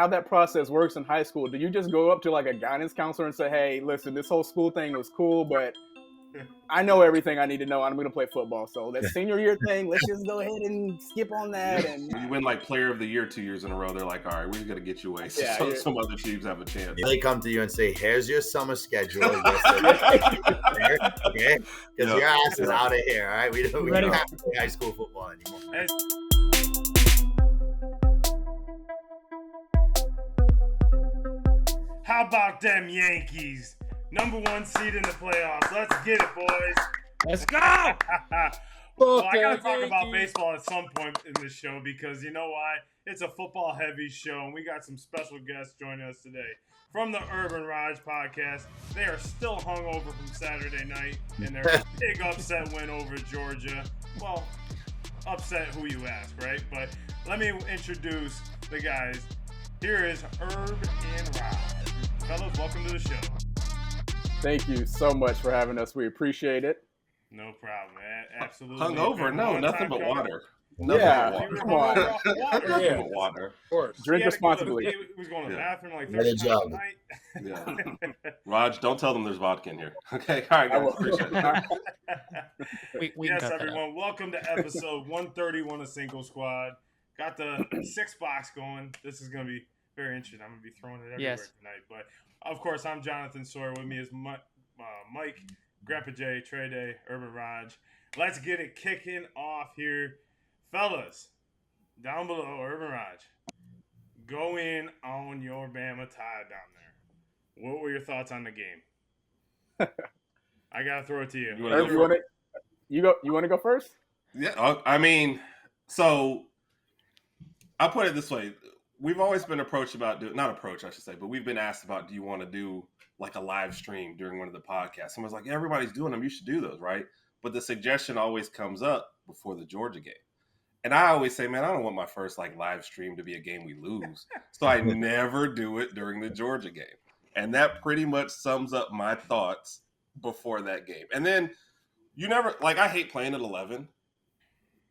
how that process works in high school. Do you just go up to like a guidance counselor and say, "Hey, listen, this whole school thing was cool, but I know everything I need to know. I'm going to play football. So that senior year thing, let's just go ahead and skip on that." And you win like Player of the Year 2 years in a row. They're like, "All right, we're going to get you away so some other teams have a chance." They come to you and say, "Here's your summer schedule." Okay, because your ass is out of here. All right, we don't have to play high school football anymore. How about them Yankees? Number 1 seed in the playoffs. Let's get it, boys. Let's go. Well, I got to talk about baseball at some point in this show because you know why? It's a football-heavy show, and we got some special guests joining us today. From the Urban Rodg podcast, they are still hungover from Saturday night in their big upset win over Georgia. Well, upset who you ask, right? But let me introduce the guys. Here is Herb and Rodg. Fellas, welcome to the show. Thank you so much for having us. We appreciate it. No problem, man. Absolutely. Hungover? No, nothing but water. Come on. Nothing but water. Of course. Drink responsibly. He was going to the bathroom like 30 Good times job. a night. Yeah. Rodg, don't tell them there's vodka in here. Okay? All right, guys. Appreciate it. We Yes, everyone. Welcome to episode 131 of Cinco Squad. Got the 6-box going. This is going to be very interesting. I'm going to be throwing it everywhere tonight. But, of course, I'm Jonathan Sawyer. With me is Mike, Grandpa J, Trey Day, Urban Rodg. Let's get it kicking off here. Fellas, down below, Urban Rodg, go in on your Bama tie down there. What were your thoughts on the game? I got to throw it to you. You want to go first? Yeah, I mean, so I'll put it this way. We've always been approached about but we've been asked about, do you want to do like a live stream during one of the podcasts? Someone's like, everybody's doing them. You should do those, right? But the suggestion always comes up before the Georgia game. And I always say, man, I don't want my first like live stream to be a game we lose. So I never do it during the Georgia game. And that pretty much sums up my thoughts before that game. And then you never, like, I hate playing at 11,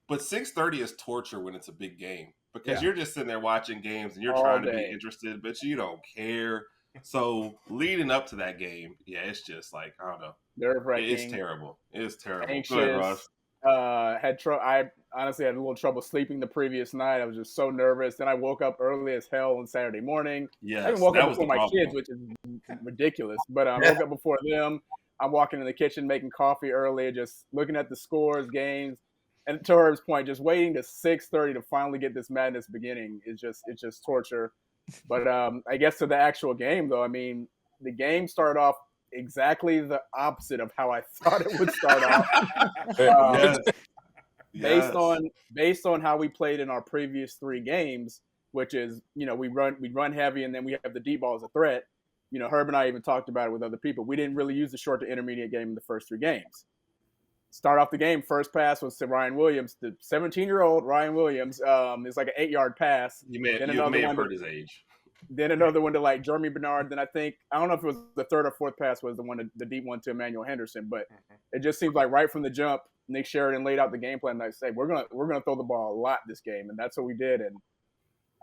but 6:30 is torture when it's a big game. Because you're just sitting there watching games and you're trying to be interested, but you don't care. So leading up to that game, it's just like, I don't know. Nerve-wracking. It's terrible. It's terrible. Anxious. Go ahead, Russ. I honestly had a little trouble sleeping the previous night. I was just so nervous. Then I woke up early as hell on Saturday morning. Yes, I even woke up before my problem. kids, which is ridiculous. But I woke up before them. I'm walking in the kitchen making coffee early, just looking at the scores, games. And to Herb's point, just waiting to 6:30 to finally get this madness beginning is just torture. But I guess to the actual game, though, I mean, the game started off exactly the opposite of how I thought it would start off. Based on how we played in our previous 3 games, which is, we run heavy and then we have the deep ball as a threat. Herb and I even talked about it with other people. We didn't really use the short to intermediate game in the first 3 games. Start off the game, first pass was to Ryan Williams, the 17-year-old Ryan Williams. It's like an 8-yard pass. You may have heard his age. Then another one to like Jeremy Bernard. Then I don't know if it was the 3rd or 4th pass was the deep one to Emmanuel Henderson. But it just seems like right from the jump, Nick Sheridan laid out the game plan. And I say we're gonna throw the ball a lot this game, and that's what we did. And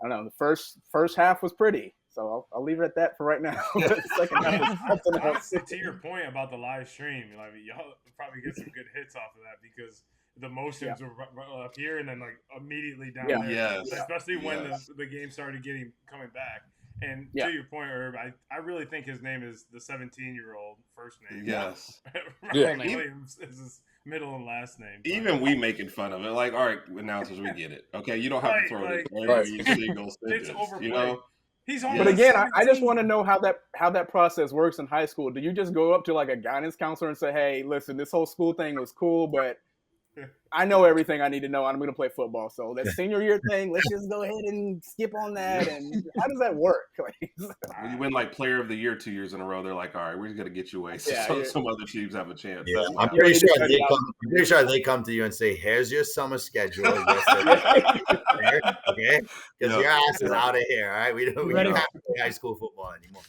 I don't know, the first half was pretty. So I'll leave it at that for right now. The second half was something else. To your point about the live stream, like y'all probably get some good hits off of that because the motions were up here and then like immediately down there. Yes. Especially when the game started coming back. And to your point, Herb, I really think his name is the 17-year-old first name. Yes. Ryan Williams is his middle and last name. Even we making fun of it. Like, all right, announcers, we get it. Okay, you don't have to throw it every single sentence. It's overplayed. But again, I just want to know how that process works in high school. Do you just go up to like a guidance counselor and say, "Hey, listen, this whole school thing was cool, but I know everything I need to know. I'm going to play football. So that senior year thing, let's just go ahead and skip on that." And how does that work? When you win like Player of the Year 2 years in a row, they're like, all right, we're going to get you away so some other teams have a chance. Yeah, I'm pretty sure they come to you and say, "Here's your summer schedule." Okay? Because your ass is out of here. All right, we don't have to play high school football anymore.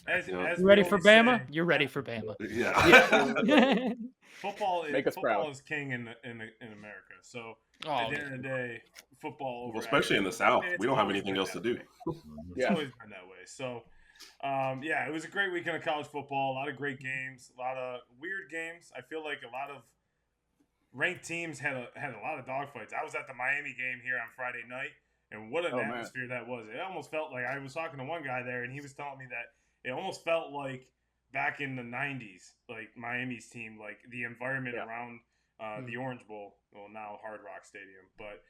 You ready for Bama? You're ready for Bama. Yeah. Football Make us proud. is king in America. So Oh, at the end of the day, football over. Well, especially in the South, it's we don't have always anything been else to that do. way. It's always been that way. So, yeah, it was a great weekend of college football. A lot of great games, a lot of weird games. I feel like a lot of ranked teams had a lot of dogfights. I was at the Miami game here on Friday night, and what an atmosphere that was. It almost felt like I was talking to one guy there, and he was telling me that it almost felt like back in the 90s, like Miami's team, like the environment around the Orange Bowl, well, now Hard Rock Stadium. But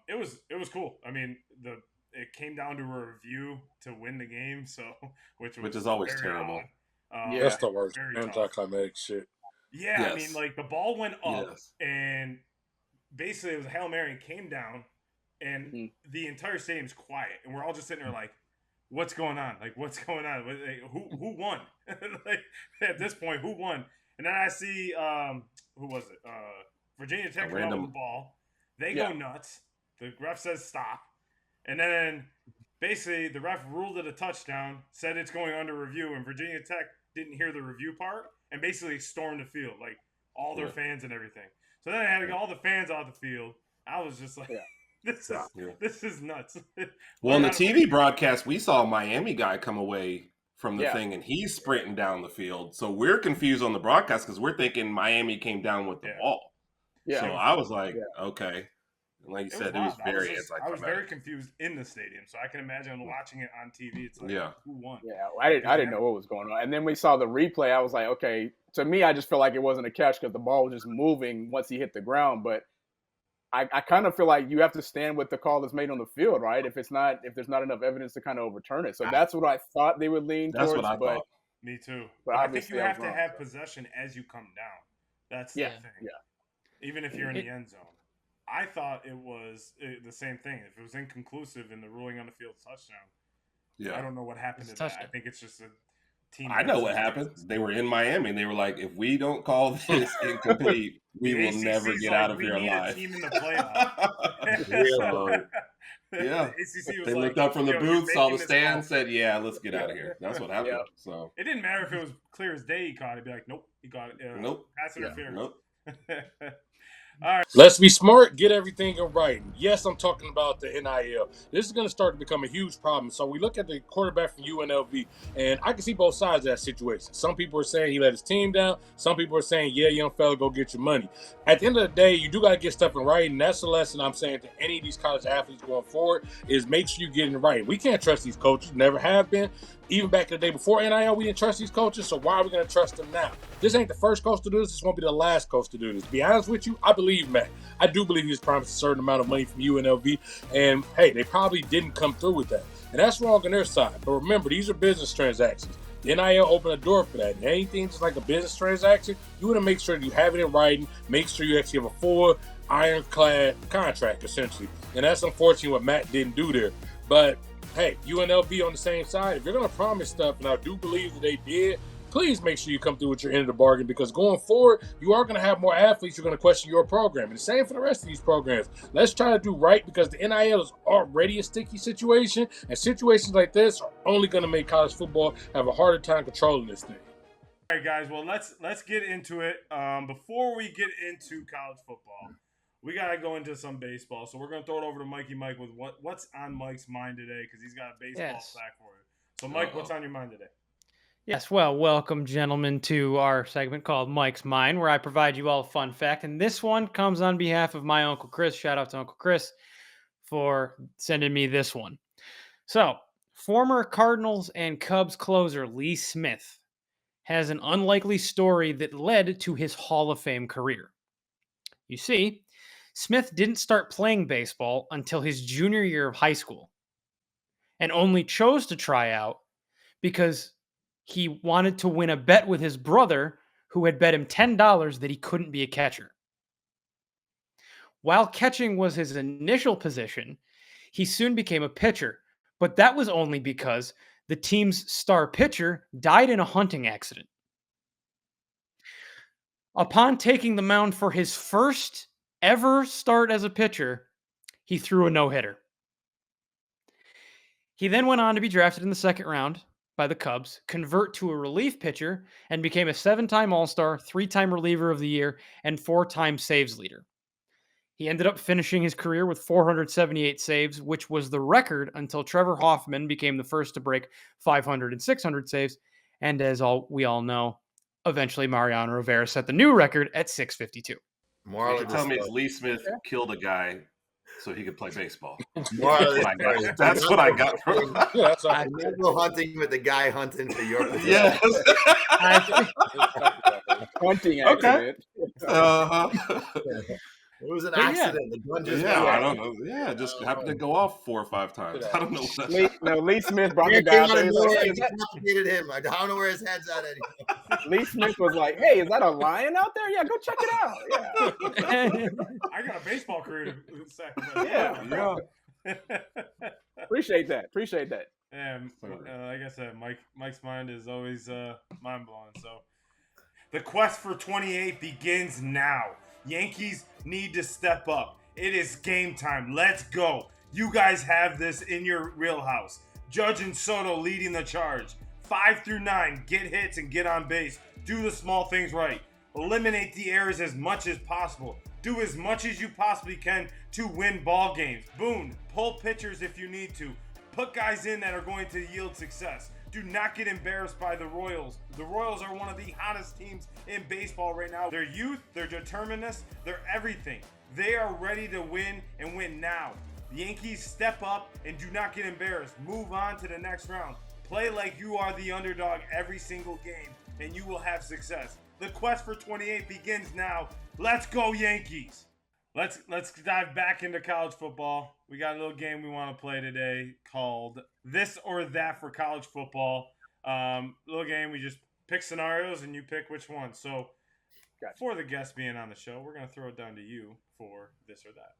it was cool. I mean, it came down to a review to win the game, so which is always terrible. That's the worst anticlimactic shit. Yeah, yes. I mean, like the ball went up, and basically it was a Hail Mary and came down, and the entire stadium's quiet, and we're all just sitting there like, what's going on? Like, what's going on? Like, who won? Like, at this point, who won? And then I see, who was it? Virginia Tech come out with the ball. They go nuts. The ref says stop. And then basically the ref ruled it a touchdown, said it's going under review, and Virginia Tech didn't hear the review part and basically stormed the field, like all their fans and everything. So then I had to get all the fans out the field. I was just like, this is nuts. Well, in the TV broadcast, we saw a Miami guy come away from the thing, and he's sprinting down the field. So we're confused on the broadcast because we're thinking Miami came down with the ball. Yeah. So I was like, okay. And like you said, it was very anticlimactic. I was very confused in the stadium, so I can imagine watching it on TV. It's like, who won? Yeah, I didn't know what was going on. And then we saw the replay. I was like, okay. To me, I just felt like it wasn't a catch because the ball was just moving once he hit the ground. But I kind of feel like you have to stand with the call that's made on the field, right? If there's not enough evidence to kind of overturn it. So that's what I thought they would lean towards. That's what I thought. Me too. But I think you have to have possession as you come down. That's the thing. Yeah. Even if you're in the end zone. I thought it was the same thing. If it was inconclusive in the ruling on the field touchdown, I don't know what happened to that. I think it's just a team. I know what happened. They were in Miami, and they were like, if we don't call this incomplete, we will never get out of here alive. We need a team in the playoff. Yeah. They looked up from the booth, saw the stand, said, let's get out of here. That's what happened. So it didn't matter if it was clear as day he caught it. He'd be like, nope, he got it. Nope. Pass interference. Nope. All right. Let's be smart, get everything in writing. Yes, I'm talking about the NIL. This is going to start to become a huge problem. So we look at the quarterback from UNLV, and I can see both sides of that situation. Some people are saying he let his team down. Some people are saying, young fella, go get your money. At the end of the day, you do got to get stuff in writing. And that's the lesson I'm saying to any of these college athletes going forward is make sure you get in writing. We can't trust these coaches. Never have been. Even back in the day before NIL, we didn't trust these coaches, so why are we going to trust them now? This ain't the first coach to do this. This won't be the last coach to do this. To be honest with you, I believe Matt. I do believe he was promised a certain amount of money from UNLV, and, hey, they probably didn't come through with that. And that's wrong on their side. But remember, these are business transactions. The NIL opened a door for that. And anything just like a business transaction, you want to make sure you have it in writing, make sure you actually have a full ironclad contract, essentially. And that's unfortunately what Matt didn't do there. But hey, UNLV on the same side, if you're going to promise stuff, and I do believe that they did, please make sure you come through with your end of the bargain because going forward, you are going to have more athletes who are going to question your program. And the same for the rest of these programs. Let's try to do right because the NIL is already a sticky situation, and situations like this are only going to make college football have a harder time controlling this thing. All right, guys, well, let's get into it. Before we get into college football, we got to go into some baseball. So we're going to throw it over to Mikey Mike with what's on Mike's mind today because he's got a baseball fact for you. So, Mike, what's on your mind today? Yes, well, welcome, gentlemen, to our segment called Mike's Mind, where I provide you all a fun fact. And this one comes on behalf of my Uncle Chris. Shout out to Uncle Chris for sending me this one. So, former Cardinals and Cubs closer Lee Smith has an unlikely story that led to his Hall of Fame career. You see, Smith didn't start playing baseball until his junior year of high school and only chose to try out because he wanted to win a bet with his brother who had bet him $10 that he couldn't be a catcher. While catching was his initial position, he soon became a pitcher, but that was only because the team's star pitcher died in a hunting accident. Upon taking the mound for his first ever start as a pitcher, he threw a no-hitter. He then went on to be drafted in the second round by the Cubs, convert to a relief pitcher, and became a 7-time All-Star, 3-time reliever of the year, and 4-time saves leader. He ended up finishing his career with 478 saves, which was the record until Trevor Hoffman became the first to break 500 and 600 saves. And as we all know, eventually Mariano Rivera set the new record at 652. Moral You of tell the me story. Lee Smith killed a guy so he could play baseball. Moral of the That's what I story. got. That's what I got from. Yeah, that's all. Do not go hunting with the guy hunting for your position. Yes. Hunting Okay. accident. Uh-huh. It was an But yeah. accident. The gun just Yeah, went I off. don't know. Yeah, just happened to go off 4 or 5 times. I don't know what Lee Smith brought Here the guy came out out there. of He's like, nowhere hey, and decapitated him. I don't know where his head's at anymore. Lee Smith was like, hey, is that a lion out there? Yeah, go check it out. Yeah. I got a baseball career to second. Yeah. Appreciate that. And like I said, Mike's mind is always mind blowing. So the quest for 28 begins now. Yankees need to step up. It is game time. Let's go. You guys have this in your wheelhouse. Judge and Soto leading the charge. 5 through 9, get hits and get on base. Do the small things right. Eliminate the errors as much as possible. Do as much as you possibly can to win ball games. Boone, pull pitchers if you need to. Put guys in that are going to yield success. Do not get embarrassed by the Royals. The Royals are one of the hottest teams in baseball right now. Their youth, their determinedness, their everything. They are ready to win and win now. The Yankees step up and do not get embarrassed. Move on to the next round. Play like you are the underdog every single game, and you will have success. The quest for 28 begins now. Let's go, Yankees! Let's dive back into college football. We got a little game we want to play today called This or That for college football. Little game, we just pick scenarios and you pick which one. So Gotcha. For the guest being on the show, we're going to throw it down to you for this or that.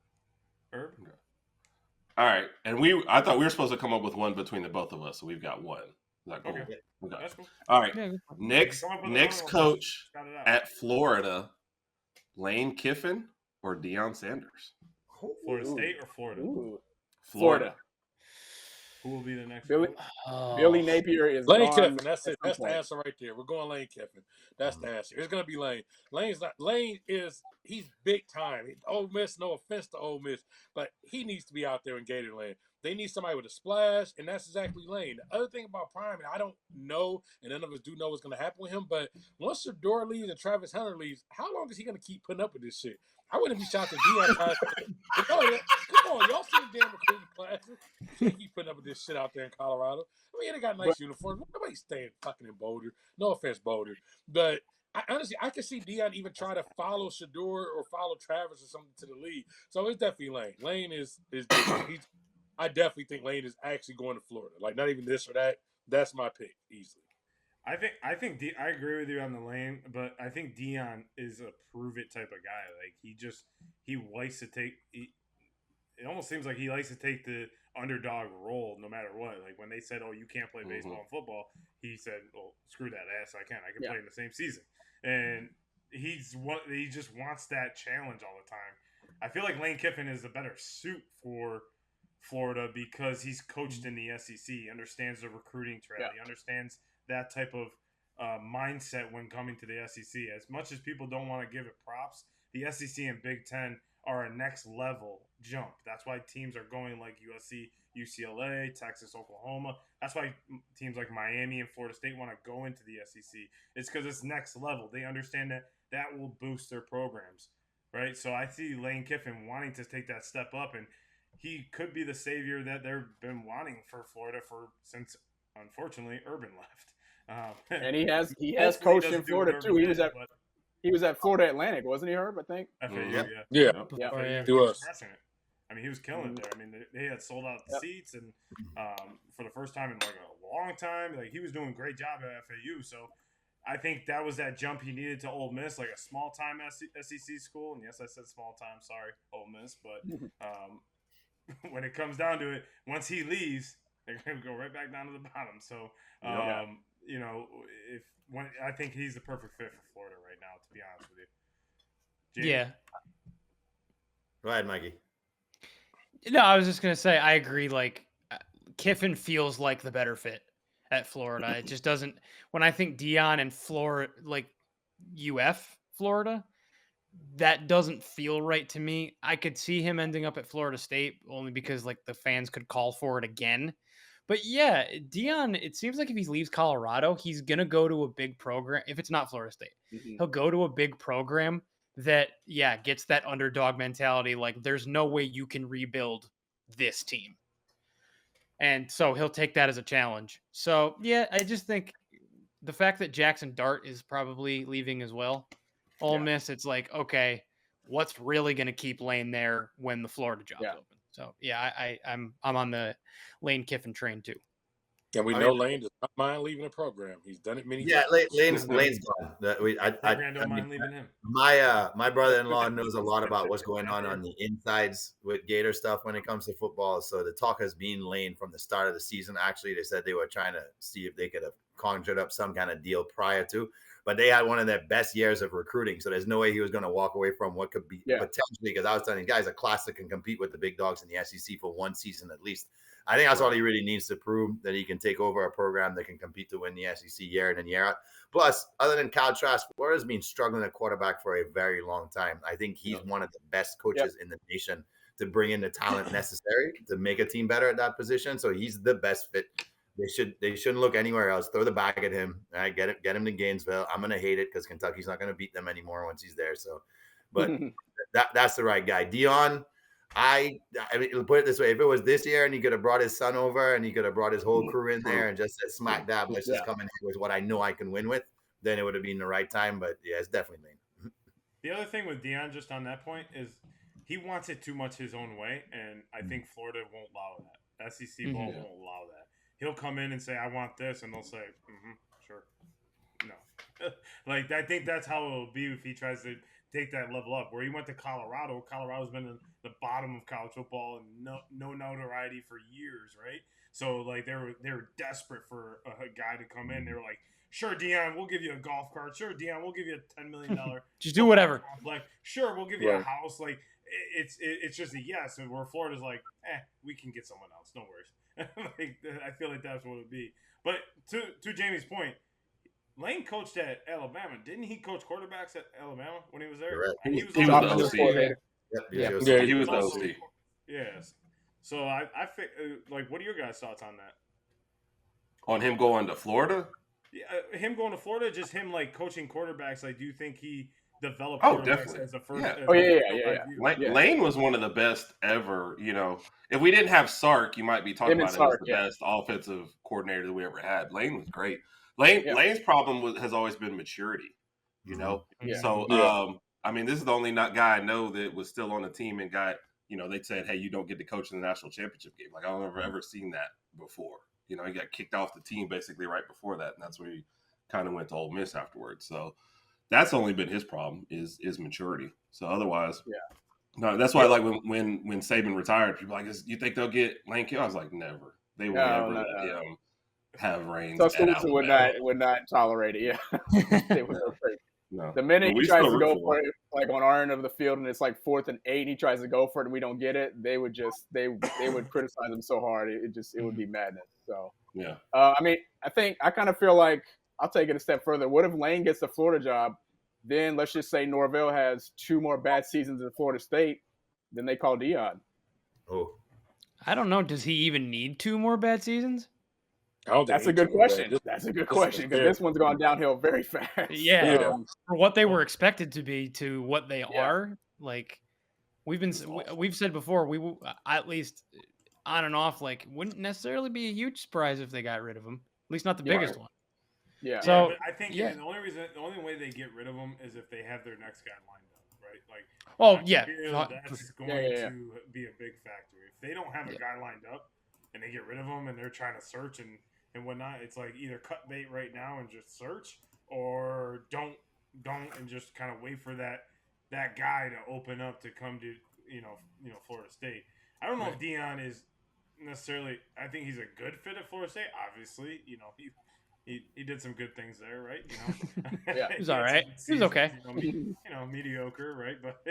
Herb? Okay. All right. And I thought we were supposed to come up with one between the both of us, so we've got one. Is that cool? Okay. Okay. That's cool. All right. Yeah. Next Come up with next another one. coach Shout it out. at Florida, Lane Kiffin or Deion Sanders? Florida State or Florida? Ooh. Florida. Who will be the next Billy, coach? Billy Napier is Lane gone Kiffin. That's at it. some That's the point. answer right there. We're going Lane Kiffin. That's the answer. It's gonna be Lane. Lane is he's big time. Ole Miss, no offense to Ole Miss, but he needs to be out there in Gatorland. They need somebody with a splash, and that's exactly Lane. The other thing about Prime, and I don't know, and none of us do know what's going to happen with him, but once Shador leaves and Travis Hunter leaves, how long is he going to keep putting up with this shit? I wouldn't be shocked if Deion tries to. Come on, y'all see the damn recruiting classes. He can't keep putting up with this shit out there in Colorado. I mean, they got nice uniforms. Nobody's staying fucking in Boulder. No offense, Boulder. But honestly, I could see Deion even try to follow Shador or follow Travis or something to the league. So it's definitely Lane. Lane is I definitely think Lane is actually going to Florida. Like, not even this or that. That's my pick, easily. I think I agree with you on the Lane, but I think Deion is a prove it type of guy. Like he likes to take. It almost seems like he likes to take the underdog role no matter what. Like when they said, "Oh, you can't play baseball and football," he said, "Well, screw that ass. I can play in the same season." And he just wants that challenge all the time. I feel like Lane Kiffin is a better suit for Florida because he's coached in the SEC. He understands the recruiting trail. Yeah. He understands that type of mindset when coming to the SEC. As much as people don't want to give it props, the SEC and Big Ten are a next level jump. That's why teams are going like USC, UCLA, Texas, Oklahoma. That's why teams like Miami and Florida State want to go into the SEC. It's because it's next level. They understand that will boost their programs, right? So I see Lane Kiffin wanting to take that step up, and he could be the savior that they've been wanting for Florida since, unfortunately, Urban left. And he has hopefully coached doesn't in do Florida what too. Urban He was did, at but He was at Florida Atlantic, wasn't he, Herb? I think. FAU, Yeah. Yeah. Yeah. FAU, He was. crushing it. I mean, he was killing it there. I mean, they had sold out the seats, and for the first time in like a long time, like he was doing a great job at FAU. So I think that was that jump he needed to Ole Miss, like a small time SEC school. And yes, I said small time. Sorry, Ole Miss, but when it comes down to it, once he leaves, they're going to go right back down to the bottom. So you know, I think he's the perfect fit for Florida right now, to be honest with you. Jay? Yeah. Go ahead, Mikey. No, I was just going to say, I agree. Like, Kiffin feels like the better fit. at Florida. It just doesn't. When I think Deion and Florida, like UF Florida, that doesn't feel right to me. I could see him ending up at Florida State only because like the fans could call for it again. But yeah, Deion, it seems like if he leaves Colorado, he's going to go to a big program. If it's not Florida State, he'll go to a big program that, yeah, gets that underdog mentality. Like there's no way you can rebuild this team. And so he'll take that as a challenge. So yeah, I just think the fact that Jackson Dart is probably leaving as well. Ole Miss, it's like, okay, what's really going to keep Lane there when the Florida job's open? So yeah, I'm on the Lane Kiffin train too. And we know Lane does not mind leaving the program. He's done it many times. Yeah, Lane's gone. I don't mind leaving him. My brother-in-law knows a lot about what's going on the insides with Gator stuff when it comes to football. So the talk has been Lane from the start of the season. Actually, they said they were trying to see if they could have conjured up some kind of deal prior to, but they had one of their best years of recruiting. So there's no way he was going to walk away from what could be potentially, because I was telling you guys, a class that can compete with the big dogs in the SEC for one season at least. I think that's all he really needs to prove, that he can take over a program that can compete to win the SEC year in and year out. Plus, other than Cal Trask, Florida's been struggling at quarterback for a very long time. I think he's one of the best coaches in the nation to bring in the talent necessary to make a team better at that position. So he's the best fit. They shouldn't look anywhere else. Throw the bag at him. All right, get him to Gainesville. I'm gonna hate it because Kentucky's not gonna beat them anymore once he's there. So, but that's the right guy. Deion. I mean, put it this way: if it was this year and he could have brought his son over and he could have brought his whole crew in there and just said, "Smack dab, let's just come in here with what I know I can win with," then it would have been the right time. But yeah, it's definitely Lane. The other thing with Deion, just on that point, is he wants it too much his own way, and I think Florida won't allow that. SEC won't allow that. He'll come in and say, "I want this," and they'll say, "Sure." No, like I think that's how it'll be if he tries to take that level up. Where he went to Colorado. Colorado's been in the bottom of college football and no notoriety for years, right? So like they were desperate for a guy to come in. They were like, "Sure, Deion, we'll give you a golf cart. Sure, Deion, we'll give you a $10 million just do whatever. Like, sure, we'll give you a house." Like it's just a yes. And where Florida's like, we can get someone else. No worries. Like, I feel like that's what it'd be. But to Jamie's point, Lane coached at Alabama. Didn't he coach quarterbacks at Alabama when he was there? Right. He was the OC. He was the OC. Yes. So I like, what are your guys' thoughts on that? On him going to Florida? Yeah, him going to Florida, just him like coaching quarterbacks. Like, do you think he developed definitely. as a first? Yeah. Lane was one of the best ever. You know, if we didn't have Sark, you might be talking about him as the best offensive coordinator that we ever had. Lane was great. Lane's problem has always been maturity. You know, I mean, this is the only guy I know that was still on the team and got, you know, they said, "Hey, you don't get to coach in the national championship game." Like, I've never ever seen that before. You know, he got kicked off the team basically right before that, and that's where he kind of went to Ole Miss afterwards. So that's only been his problem is maturity. So otherwise, no, that's why like when Saban retired, people were like, "You think they'll get Lane Kiffin?" I was like, never. They will never let him have reigns. Tuscaloosa would not tolerate it. Yeah, they would go crazy. No. The minute he tries to go for it, like on our end of the field, and it's like 4th and 8, and he tries to go for it, and we don't get it, they would criticize him so hard, it would be madness. So yeah, I mean, I kind of feel like I'll take it a step further. What if Lane gets the Florida job? Then let's just say Norvell has 2 more bad seasons in Florida State, then they call Deion. Oh, I don't know. Does he even need 2 more bad seasons? That's a good question. That's a good question because this one's gone downhill very fast. Yeah, for what they were expected to be to what they are, like we've said before, we at least on and off, like wouldn't necessarily be a huge surprise if they got rid of him. At least not the biggest one. Yeah. So but I think the only way they get rid of him is if they have their next guy lined up, right? Like, that's going to be a big factor. If they don't have a guy lined up and they get rid of him and they're trying to search and whatnot, it's like either cut bait right now and just search, or don't and just kind of wait for that guy to open up to come to you know Florida State. I don't know if Deion is necessarily. I think he's a good fit at Florida State. Obviously, you know he did some good things there, right? You know, he was all right. He was okay. You know, mediocre, right? But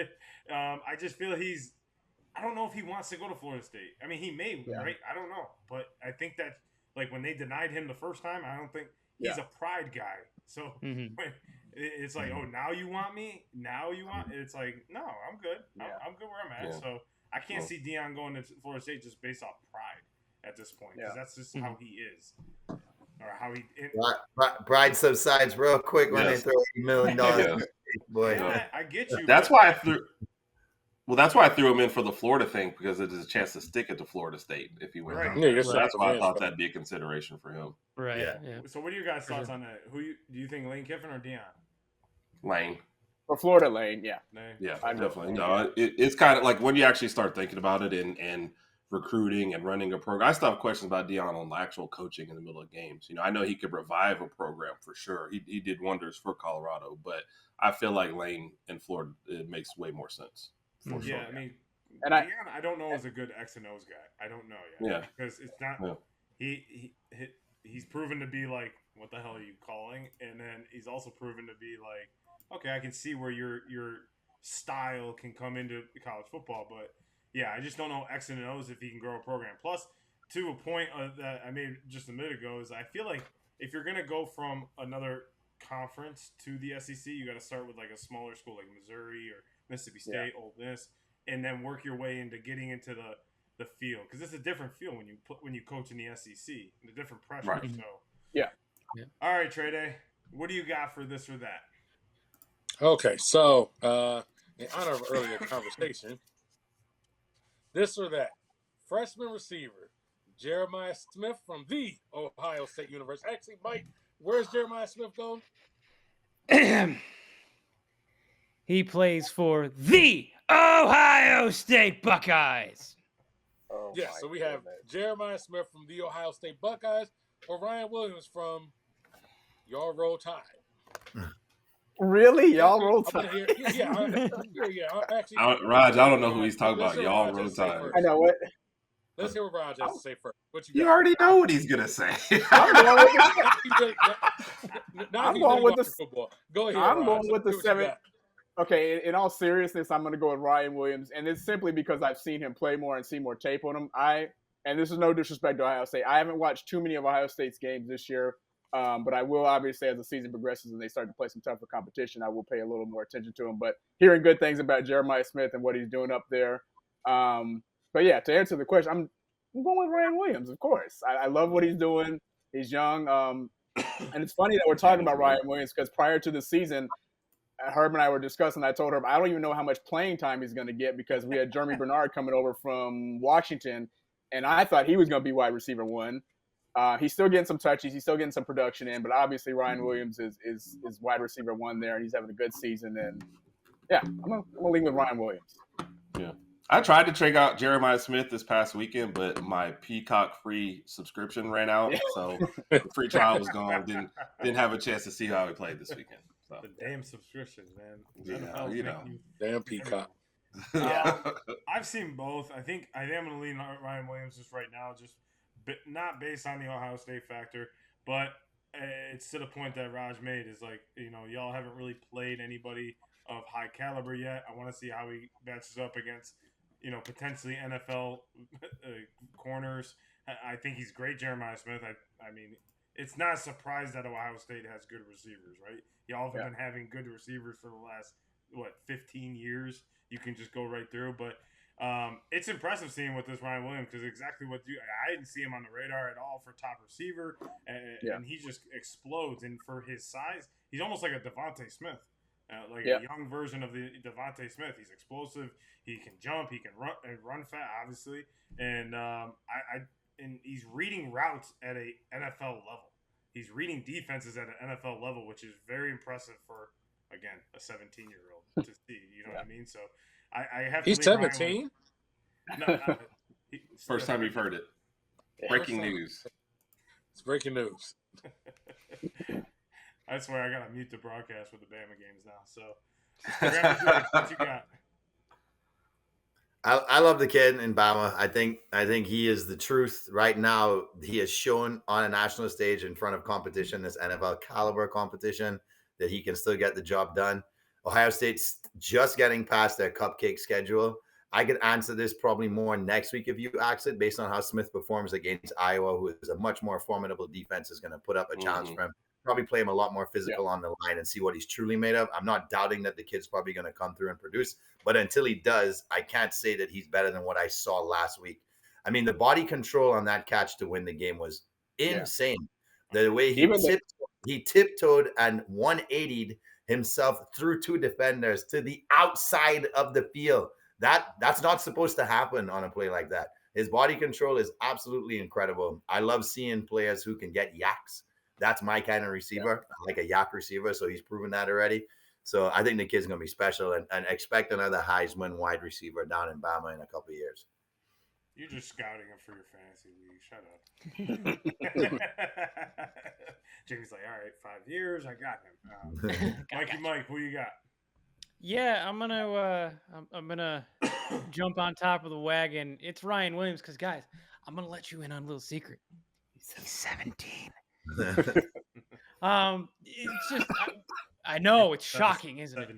I just feel I don't know if he wants to go to Florida State. I mean, he may, right? I don't know, but I think that like when they denied him the first time, I don't think he's a pride guy. So when it's like, oh, now you want me? Now you want? It's like, no, I'm good. I'm good where I'm at. Yeah. So I can't see Deion going to Florida State just based off pride at this point, because that's just how he is, or how he. Pride subsides real quick when they throw $8 million. Boy, yeah, I get you. That's why I threw. Well, that's why I threw him in for the Florida thing, because there's a chance to stick it to Florida State if he wins. Right. Yeah, So that's why I thought that'd be a consideration for him. Right. Yeah. So what are your guys' thoughts on that? Do you think Lane Kiffin or Deion? Lane. For Florida Lane, yeah. Yeah, I know. definitely. No, it's kind of like when you actually start thinking about it and recruiting and running a program. I still have questions about Deion on the actual coaching in the middle of games. You know, I know he could revive a program for sure. He did wonders for Colorado, but I feel like Lane in Florida, it makes way more sense. For sure. I mean, And Deion, I don't know, is a good X and O's guy. I don't know yet. Yeah. Because it's not. Yeah. He's proven to be like, what the hell are you calling? And then he's also proven to be like, okay, I can see where your style can come into college football, but yeah, I just don't know X and O's if he can grow a program. Plus, to a point that I made just a minute ago, is I feel like if you're gonna go from another conference to the SEC, you got to start with like a smaller school like Missouri or Mississippi State, Ole Miss, and then work your way into getting into the field, because it's a different feel when you coach in the SEC, and a different pressure. Right. So Yeah. All right, Trey Day, what do you got for this or that? Okay, so in honor of earlier conversation, this or that. Freshman receiver Jeremiah Smith from the Ohio State University. Actually, Mike, where's Jeremiah Smith going? He plays for the Ohio State Buckeyes. Oh, Yeah, so we have Jeremiah Smith from the Ohio State Buckeyes or Ryan Williams from Y'all Roll Tide. Really? Y'all Roll Tide? Actually, Raj, I don't know who he's talking about. Y'all Roll Tide. I know what. Let's hear what Raj has to say first. What You got? already know what he's gonna say. I'm going with the football. Go ahead. I'm Raj. going with the What you 7. got? Okay, in all seriousness, I'm going to go with Ryan Williams, and it's simply because I've seen him play more and seen more tape on him. And this is no disrespect to Ohio State. I haven't watched too many of Ohio State's games this year, but I will obviously, as the season progresses and they start to play some tougher competition, I will pay a little more attention to him. But hearing good things about Jeremiah Smith and what he's doing up there. But yeah, to answer the question, I'm going with Ryan Williams, of course. I love what he's doing. He's young. And it's funny that we're talking about Ryan Williams because prior to the season, Herb and I were discussing. I told Herb, I don't even know how much playing time he's going to get because we had Jeremy Bernard coming over from Washington, and I thought he was going to be wide receiver 1. He's still getting some touches. He's still getting some production in, but obviously Ryan Williams is wide receiver 1 there, and he's having a good season. And, yeah, I'm going to leave with Ryan Williams. Yeah. I tried to check out Jeremiah Smith this past weekend, but my Peacock free subscription ran out, so the free trial was gone. Didn't have a chance to see how he played this weekend. So. The damn subscriptions, man. Yeah, you know. Damn Peacock. I've seen both. I think I'm going to lean on Ryan Williams just right now, just not based on the Ohio State factor, but it's to the point that Raj made is like, you know, y'all haven't really played anybody of high caliber yet. I want to see how he matches up against, you know, potentially NFL corners. I think he's great, Jeremiah Smith. I mean, it's not a surprise that Ohio State has good receivers, right? Y'all have been having good receivers for the last, 15 years. You can just go right through. But it's impressive seeing with this Ryan Williams because exactly what I didn't see him on the radar at all for top receiver. And he just explodes. And for his size, he's almost like a Devontae Smith. A young version of the Devontae Smith. He's explosive. He can jump. He can run fast, obviously. And and he's reading routes at a NFL level. He's reading defenses at an NFL level, which is very impressive for, again, a 17-year-old to see. You know what I mean? So I have to. He's 17? First time you've heard it. Breaking news. It's breaking news. I swear I gotta mute the broadcast with the Bama games now. So what you got? I love the kid in Bama. I think he is the truth right now. He has shown on a national stage in front of competition, this NFL caliber competition, that he can still get the job done. Ohio State's just getting past their cupcake schedule. I could answer this probably more next week if you ask it, based on how Smith performs against Iowa, who is a much more formidable defense, is going to put up a challenge for him. Probably play him a lot more physical on the line and see what he's truly made of. I'm not doubting that the kid's probably going to come through and produce, but until he does, I can't say that he's better than what I saw last week. I mean, the body control on that catch to win the game was insane. The way he tiptoed and 180'd himself through 2 defenders to the outside of the field. That's not supposed to happen on a play like that. His body control is absolutely incredible. I love seeing players who can get yaks. That's my kind of receiver, like a yak receiver. So he's proven that already. So I think the kid's going to be special, and expect another Heisman wide receiver down in Bama in a couple of years. You're just scouting him for your fantasy league. Shut up. Jamie's like, all right, 5 years, I got him. Mike, who you got? Yeah, I'm gonna jump on top of the wagon. It's Ryan Williams, because guys, I'm gonna let you in on a little secret. He's 17. It's just I know it's shocking, isn't it?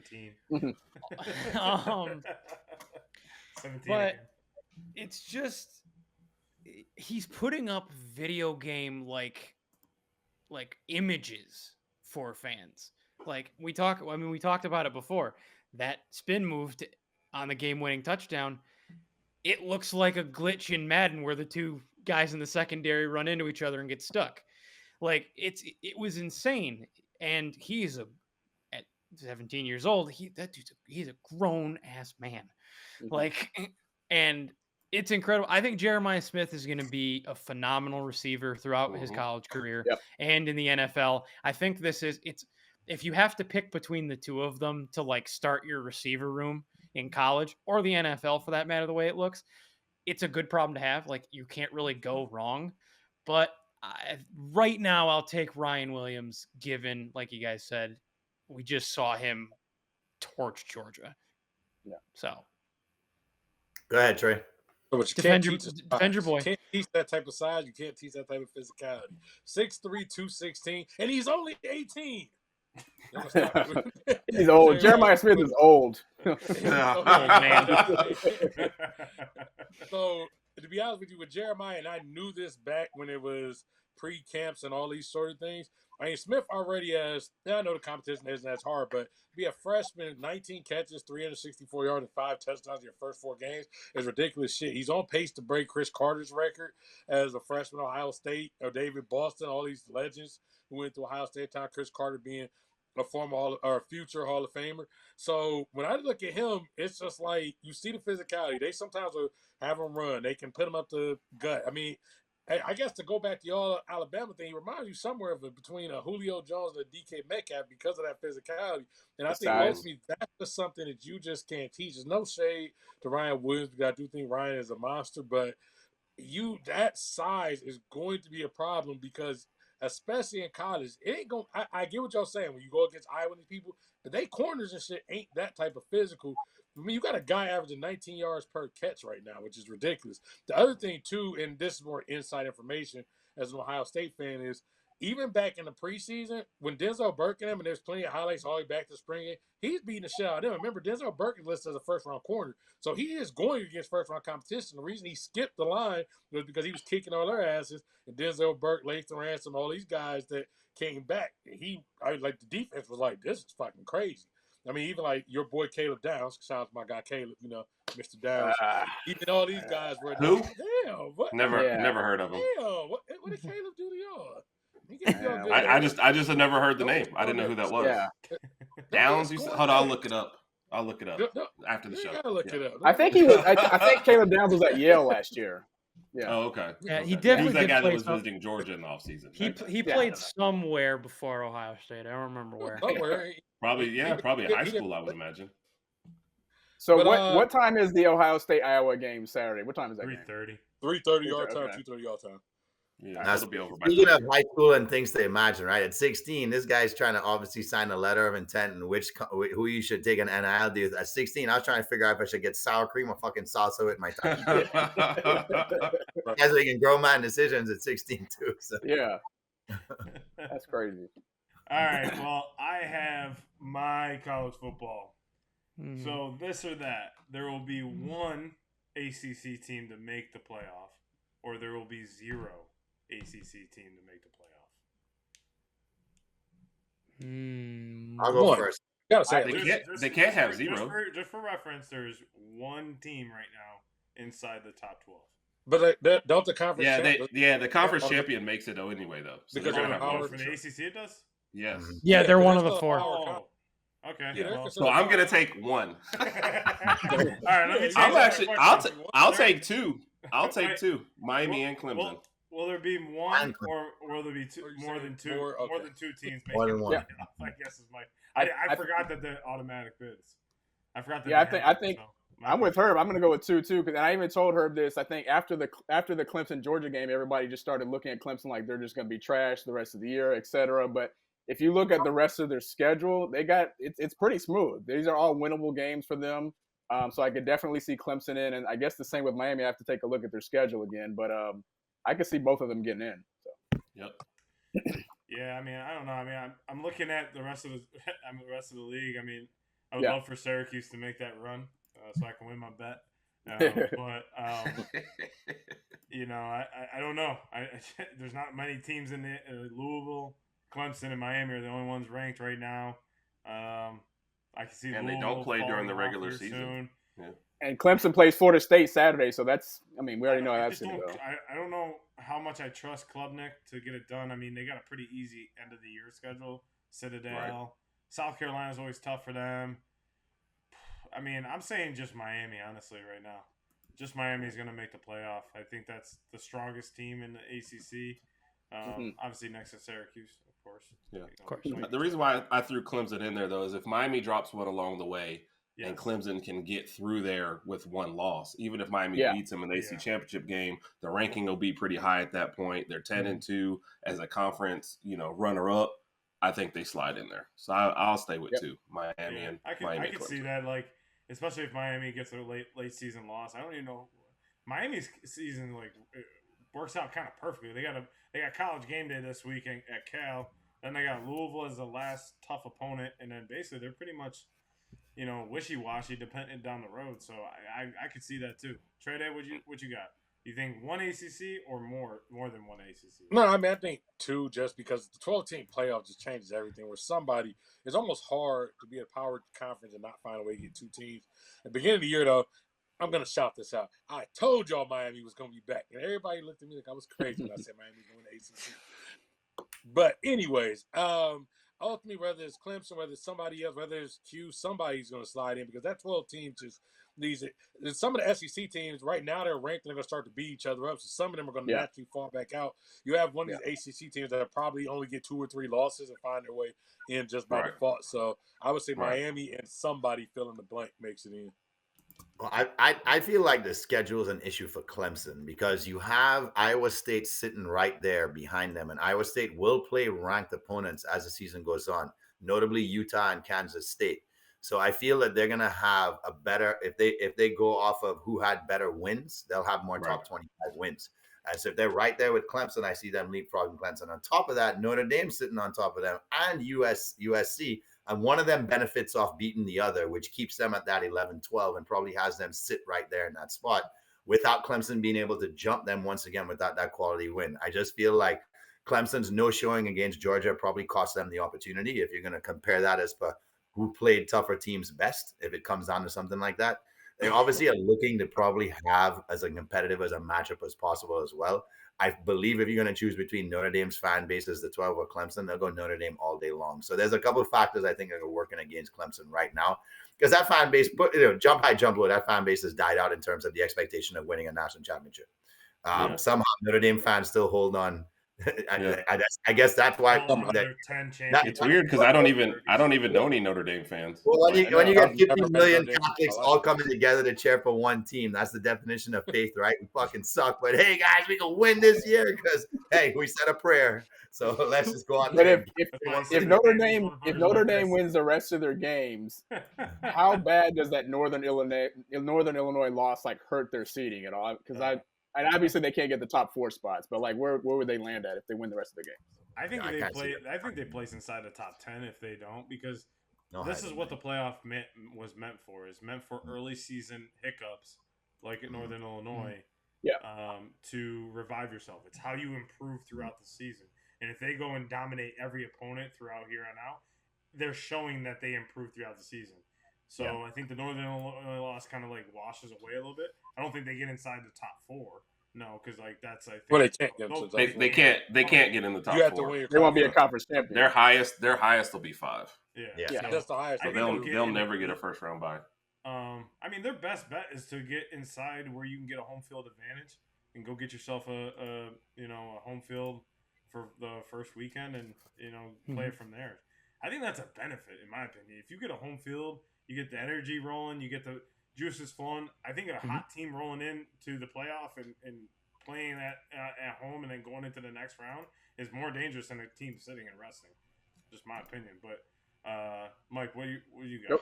17. 17. But it's just he's putting up video game like images for fans. Like we talked about it before. That spin move on the game-winning touchdown, it looks like a glitch in Madden where the 2 guys in the secondary run into each other and get stuck. Like it was insane. And he's at 17 years old. He's a grown ass man. Like, and it's incredible. I think Jeremiah Smith is going to be a phenomenal receiver throughout his college career and in the NFL. I think if you have to pick between the 2 of them to like start your receiver room in college or the NFL for that matter, the way it looks, it's a good problem to have. Like you can't really go wrong, but right now I'll take Ryan Williams, given, like you guys said, we just saw him torch Georgia. Yeah. So go ahead, Trey. Defend your boy. You can't teach that type of size. You can't teach that type of physicality. 6'3", 216, and he's only 18. He's old. Jeremiah Smith is old. Man. So, to be honest with you, with Jeremiah, and I knew this back when it was pre-camps and all these sort of things. I mean, Smith already has, I know the competition isn't as hard, but to be a freshman, 19 catches, 364 yards, and 5 touchdowns in your first 4 games is ridiculous shit. He's on pace to break Chris Carter's record as a freshman at Ohio State, or David Boston, all these legends who went to Ohio State time, Chris Carter being a former or future Hall of Famer. So when I look at him, it's just like you see the physicality. They sometimes will have him run. They can put him up the gut. I mean, I guess to go back to your Alabama thing, he reminds you somewhere of between a Julio Jones and a DK Metcalf because of that physicality. And I think mostly that's just something that you just can't teach. There's no shade to Ryan Williams because I do think Ryan is a monster, but that size is going to be a problem because especially in college, it ain't going. I get what y'all saying when you go against Iowa and these people, but they corners and shit ain't that type of physical. I mean, you got a guy averaging 19 yards per catch right now, which is ridiculous. The other thing too, and this is more inside information as an Ohio State fan, is even back in the preseason when Denzel Burke and there's plenty of highlights all the way back to spring, he's beating the shit out of them. Remember, Denzel Burke is listed as a first-round corner, so he is going against first-round competition. The reason he skipped the line was because he was kicking all their asses, and Denzel Burke, Lathan Ransom, all these guys that came back, the defense was like, this is fucking crazy. I mean, even like your boy Caleb Downs, shout out to my guy Caleb, Mr. Downs. Even all these guys were who? Damn, what? Never heard of him. Damn, what did Caleb do to y'all? I just had never heard the name. I didn't know who that was. Yeah. Downs. Hold on, I'll look it up. After the show. Look it up. I think he was. I think Caleb Downs was at Yale last year. Yeah. Oh, okay. Yeah, he definitely that guy play that was visiting Georgia in the offseason. He played somewhere before Ohio State. I don't remember where. Probably high school, I would imagine. So what time is the Ohio State Iowa game Saturday? What time is that? 3:30. 3:30 your time, 2:30 your time. Yeah, it'll be over by speaking of high school and things to imagine, right? At 16, this guy's trying to obviously sign a letter of intent and who you should take an NIL deal. At 16, I was trying to figure out if I should get sour cream or fucking salsa with my taquito. Guys making grown man decisions at 16 too. So. Yeah, that's crazy. All right, well, I have my college football So this or that, there will be one ACC team to make the playoff, or there will be 0 ACC team to make the playoff. I'll go first. Gotta say, They can't have 0. Just for reference, there's one team right now inside the top 12. But don't the conference? The conference champion makes it anyway though. So Because for the ACC, it does. Yes. Yeah, they're one of the 4. Oh, okay. Yeah, so I'm gonna take 1. All right, let me. I'll take 2. I'll take 2. Miami and Clemson. Will there be one, or will there be more than two? More than 2 teams making the playoff? I guess is my. I forgot that the automatic bids. I forgot that. Yeah, I think I'm with Herb. I'm going to go with 2 too, because I even told Herb this. I think after the Clemson Georgia game, everybody just started looking at Clemson like they're just going to be trash the rest of the year, etc. But if you look at the rest of their schedule, they got it's pretty smooth. These are all winnable games for them. So I could definitely see Clemson in, and I guess the same with Miami. I have to take a look at their schedule again, but I could see both of them getting in. So. Yep. Yeah, I mean, I don't know. I mean, I'm looking at the rest of the league. I mean, I would love for Syracuse to make that run so I can win my bet. But you know, I don't know. There's not many teams in Louisville, Clemson, and Miami are the only ones ranked right now. I can see, and Louisville they don't play during the regular season. Soon. Yeah. And Clemson plays Florida State Saturday, so that's. I mean, we already know how that's going to go. I don't know how much I trust Klubnik to get it done. I mean, they got a pretty easy end of the year schedule. Citadel, right. South Carolina's always tough for them. I mean, I'm saying just Miami, honestly, right now. Just Miami's going to make the playoff. I think that's the strongest team in the ACC. Obviously, next to Syracuse, of course. Yeah, of course. The reason why I threw Clemson in there, though, is if Miami drops one along the way, and Clemson can get through there with 1 loss. Even if Miami beats them in the ACC championship game, the ranking will be pretty high at that point. They're 10-2 as a conference, runner-up. I think they slide in there. So I'll stay with 2, Miami and Miami. I can see that, like, especially if Miami gets a late season loss. I don't even know. Miami's season it works out kind of perfectly. They got College Game Day this week at Cal. Then they got Louisville as the last tough opponent, and then basically they're pretty much wishy-washy dependent down the road. So I could see that too. Trey Day, what you got? You think 1 ACC or more than 1 ACC? No, I mean I think 2, just because the 12-team playoff just changes everything. Where it's almost hard to be a power conference and not find a way to get 2 teams. At the beginning of the year, though, I'm gonna shout this out. I told y'all Miami was gonna be back, and everybody looked at me like I was crazy when I said Miami was going to ACC. But anyways, ultimately, whether it's Clemson, whether it's somebody else, whether it's Q, somebody's going to slide in, because that 12 team just needs it. And some of the SEC teams right now, they're ranked and they're going to start to beat each other up. So some of them are going to naturally fall back out. You have one of these ACC teams that probably only get 2 or 3 losses and find their way in just by default. So I would say Miami and somebody fill in the blank makes it in. Well, I feel like the schedule is an issue for Clemson because you have Iowa State sitting right there behind them, and Iowa State will play ranked opponents as the season goes on, notably Utah and Kansas State. So I feel that they're going to have a better, if they go off of who had better wins, they'll have more top 25 wins. And so if they're right there with Clemson, I see them leapfrogging Clemson. On top of that, Notre Dame sitting on top of them, and USC. And one of them benefits off beating the other, which keeps them at that 11-12 and probably has them sit right there in that spot without Clemson being able to jump them once again without that quality win. I just feel like Clemson's no showing against Georgia probably cost them the opportunity. If you're going to compare that as per who played tougher teams best, if it comes down to something like that, they obviously are looking to probably have as a competitive as a matchup as possible as well. I believe if you're going to choose between Notre Dame's fan base as the 12 or Clemson, they'll go Notre Dame all day long. So there's a couple of factors I think are working against Clemson right now because that fan base, jump high, jump low, that fan base has died out in terms of the expectation of winning a national championship. Somehow Notre Dame fans still hold on. I guess that's why it's weird because I don't even know any Notre Dame fans. Well, when you get 50 million Catholics all coming together to cheer for one team, that's the definition of faith, right? We fucking suck, but hey guys, we can win this year because hey, we said a prayer. So let's just go out there. But if Notre Dame wins the rest of their games, how bad does that Northern Illinois loss hurt their seeding at all? Because and obviously they can't get the top 4 spots, but where would they land at if they win the rest of the game? I think they place inside the top 10 if they don't, because This is what the playoff was meant for. Is meant for early season hiccups, like at Northern Illinois. To revive yourself. It's how you improve throughout the season. And if they go and dominate every opponent throughout here on out, they're showing that they improve throughout the season. So I think the Northern Illinois loss kind of like washes away a little bit. I don't think they get inside the top 4. No, because like that's I think. Well, they can't get into the top they can't. They can't get in the top 4. You have to win. They won't be a conference champion. Their highest will be 5. Yeah. That's the highest. So they'll never get a first round bye. I mean, their best bet is to get inside where you can get a home field advantage and go get yourself a home field for the first weekend and play it from there. I think that's a benefit in my opinion. If you get a home field, you get the energy rolling, you get the juices flowing. I think a hot team rolling into the playoff and playing at home and then going into the next round is more dangerous than a team sitting and resting. Just my opinion. But Mike, what do you got?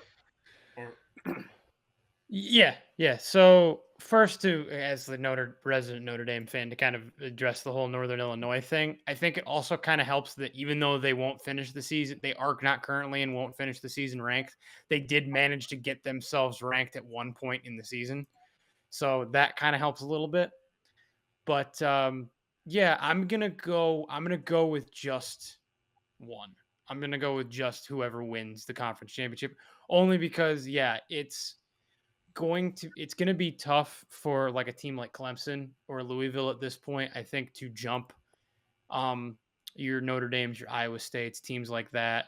Yeah. So first, as the resident Notre Dame fan, to kind of address the whole Northern Illinois thing, I think it also kind of helps that even though they won't finish the season, they are not currently and won't finish the season ranked. They did manage to get themselves ranked at one point in the season, so that kind of helps a little bit. But I'm gonna go with just one. I'm gonna go with just whoever wins the conference championship, only because it's going to be tough for like a team like Clemson or Louisville at this point, I think, to jump your Notre Dame's, your Iowa States, teams like that.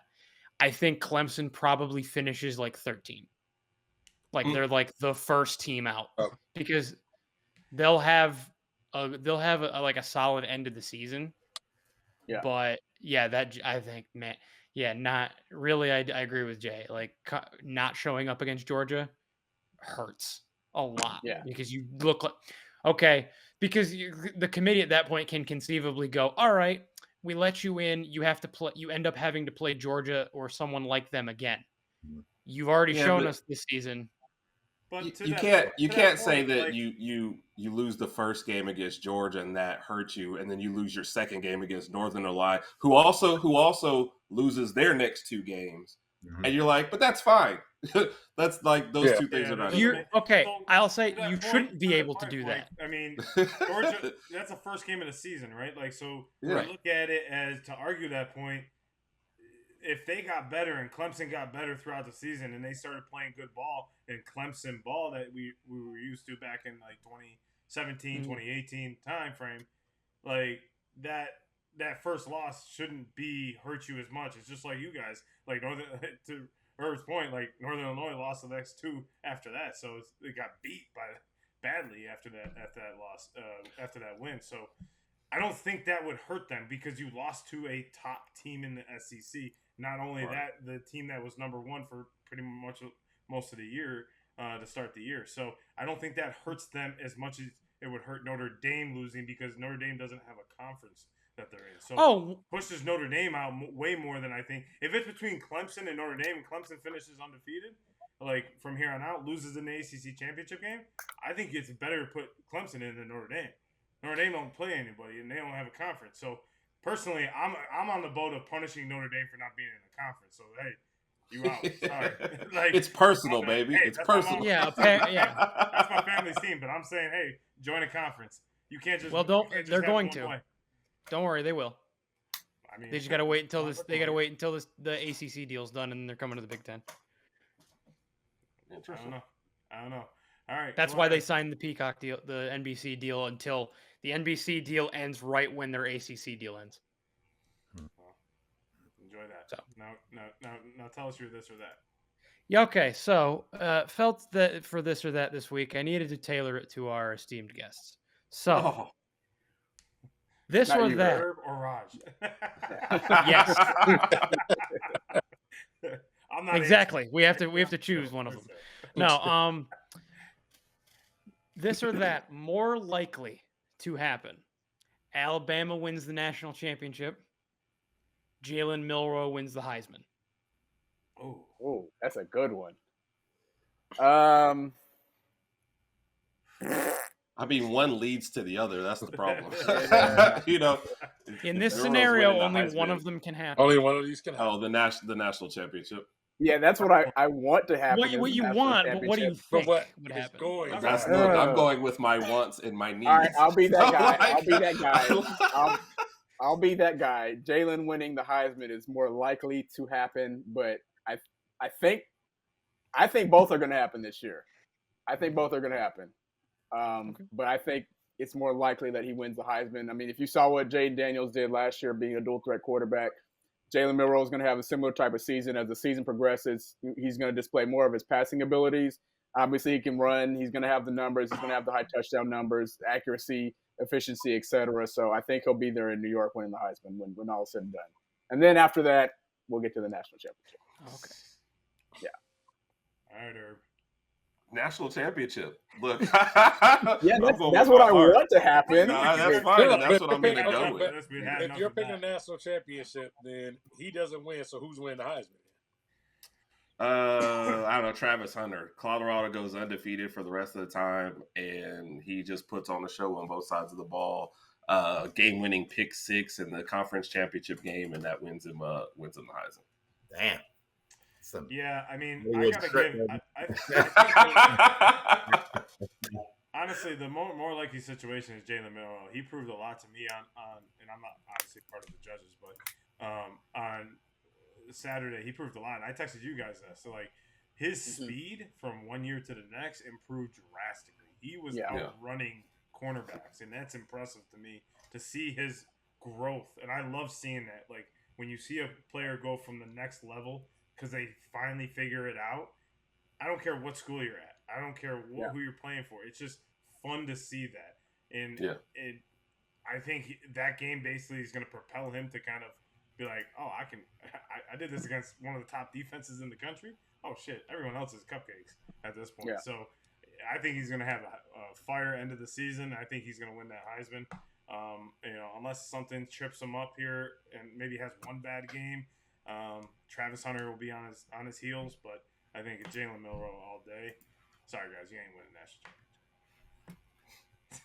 I think Clemson probably finishes like 13. Like they're like the first team out because they'll have a solid end of the season. Yeah. But I think, man, not really. I agree with Jay. Like not showing up against Georgia hurts a lot because you look like because the committee at that point can conceivably go, all right, we let you in, you have to play, you end up having to play Georgia or someone like them again. You've already shown us this season. But you can't say that you lose the first game against Georgia and that hurts you, and then you lose your second game against Northern Illinois, who also loses their next 2 games, and you're like, but that's fine. That's like those 2 things are not. I'll say you shouldn't be able to do that. I mean, Georgia, that's the first game of the season, right? Like, so we look at it as to argue that point. If they got better and Clemson got better throughout the season and they started playing good ball and Clemson ball that we were used to back in like 2017, 2018 time frame, like that first loss shouldn't hurt you as much. It's just like you guys, like to Herb's point, like Northern Illinois lost the next 2 after that, so they got beat badly after that loss, after that win. So I don't think that would hurt them because you lost to a top team in the SEC. Not only that, the team that was number 1 for pretty much most of the year to start the year. So I don't think that hurts them as much as it would hurt Notre Dame losing because Notre Dame doesn't have a conference that they're in. So pushes Notre Dame out way more than I think. If it's between Clemson and Notre Dame and Clemson finishes undefeated, like from here on out, loses in the ACC championship game, I think it's better to put Clemson in than Notre Dame. Notre Dame don't play anybody, and they don't have a conference. So, personally, I'm on the boat of punishing Notre Dame for not being in the conference. So, hey, you out. Sorry. It's personal, baby. It's personal. That's my family's team, but I'm saying, hey, join a conference. You can't just. Well, they're going to. Way. Don't worry, they will. I mean, they just got to wait until this. They got to wait until the ACC deal's done, and then they're coming to the Big Ten. I don't know. All right. That's why they signed the Peacock deal, the NBC deal, until the NBC deal ends right when their ACC deal ends. Well, enjoy that. So now tell us you're this or that. Yeah. Okay. So felt that for this or that this week, I needed to tailor it to our esteemed guests. So this Not or you, that. Herb or Raj? Yes. I'm not exactly. We have to choose one of them. No. This or that, more likely to happen. Alabama wins the national championship. Jalen Milroe wins the Heisman. Oh, that's a good one. I mean, one leads to the other. That's the problem. In this scenario, only one of them can happen. Only one of these can happen. Oh, the national championship. Yeah, that's what I want to happen. What you want, but what do you think would happen? Look, I'm going with my wants and my needs. All right, I'll be that guy. Like, I'll be that guy. I'll be that guy. Jalen winning the Heisman is more likely to happen, but I think both are going to happen this year. I think both are going to happen. But I think it's more likely that he wins the Heisman. I mean, if you saw what Jayden Daniels did last year being a dual threat quarterback, Jalen Milroe is going to have a similar type of season. As the season progresses, he's going to display more of his passing abilities. Obviously, he can run. He's going to have the numbers. He's going to have the high touchdown numbers, accuracy, efficiency, etc. So I think he'll be there in New York winning the Heisman when all is said and done. And then after that, we'll get to the national championship. Okay. Yeah. All right, Herb. National championship. Look. Yeah, that's what I want to happen. Nah, that's fine. That's what I'm going to go with. If you're picking a national championship, then he doesn't win. So who's winning the Heisman? I don't know. Travis Hunter. Colorado goes undefeated for the rest of the time, and he just puts on a show on both sides of the ball. Game-winning pick 6 in the conference championship game, and that wins him the Heisman. Damn. Yeah, I mean, I gotta give. Honestly, the more likely situation is Jalen Milroe. He proved a lot to me on, and I'm not obviously part of the judges, but on Saturday he proved a lot. And I texted you guys that. So like his speed from one year to the next improved drastically. He was outrunning cornerbacks, and that's impressive to me to see his growth. And I love seeing that. Like when you see a player go from the next level because they finally figure it out. I don't care what school you're at. I don't care who you're playing for. It's just fun to see that. And I think that game basically is going to propel him to kind of be like, oh, I did this against one of the top defenses in the country. Oh, shit, everyone else is cupcakes at this point. Yeah. So I think he's going to have a fire end of the season. I think he's going to win that Heisman. Unless something trips him up here and maybe has one bad game. Travis Hunter will be on his heels, but I think it's Jalen Milroe all day. Sorry, guys, you ain't winning national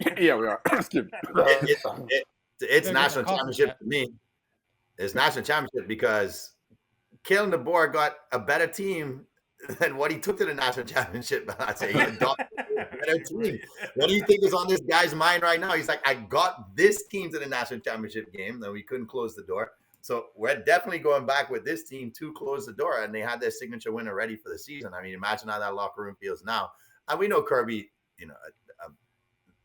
championship. Yeah, we are. Excuse me. It's national championship to me. It's national championship because Kalen DeBoer got a better team than what he took to the national championship. I say he got a better team. What do you think is on this guy's mind right now? He's like, I got this team to the national championship game, then we couldn't close the door. So we're definitely going back with this team to close the door, and they had their signature winner ready for the season. I mean, imagine how that locker room feels now. And we know Kirby,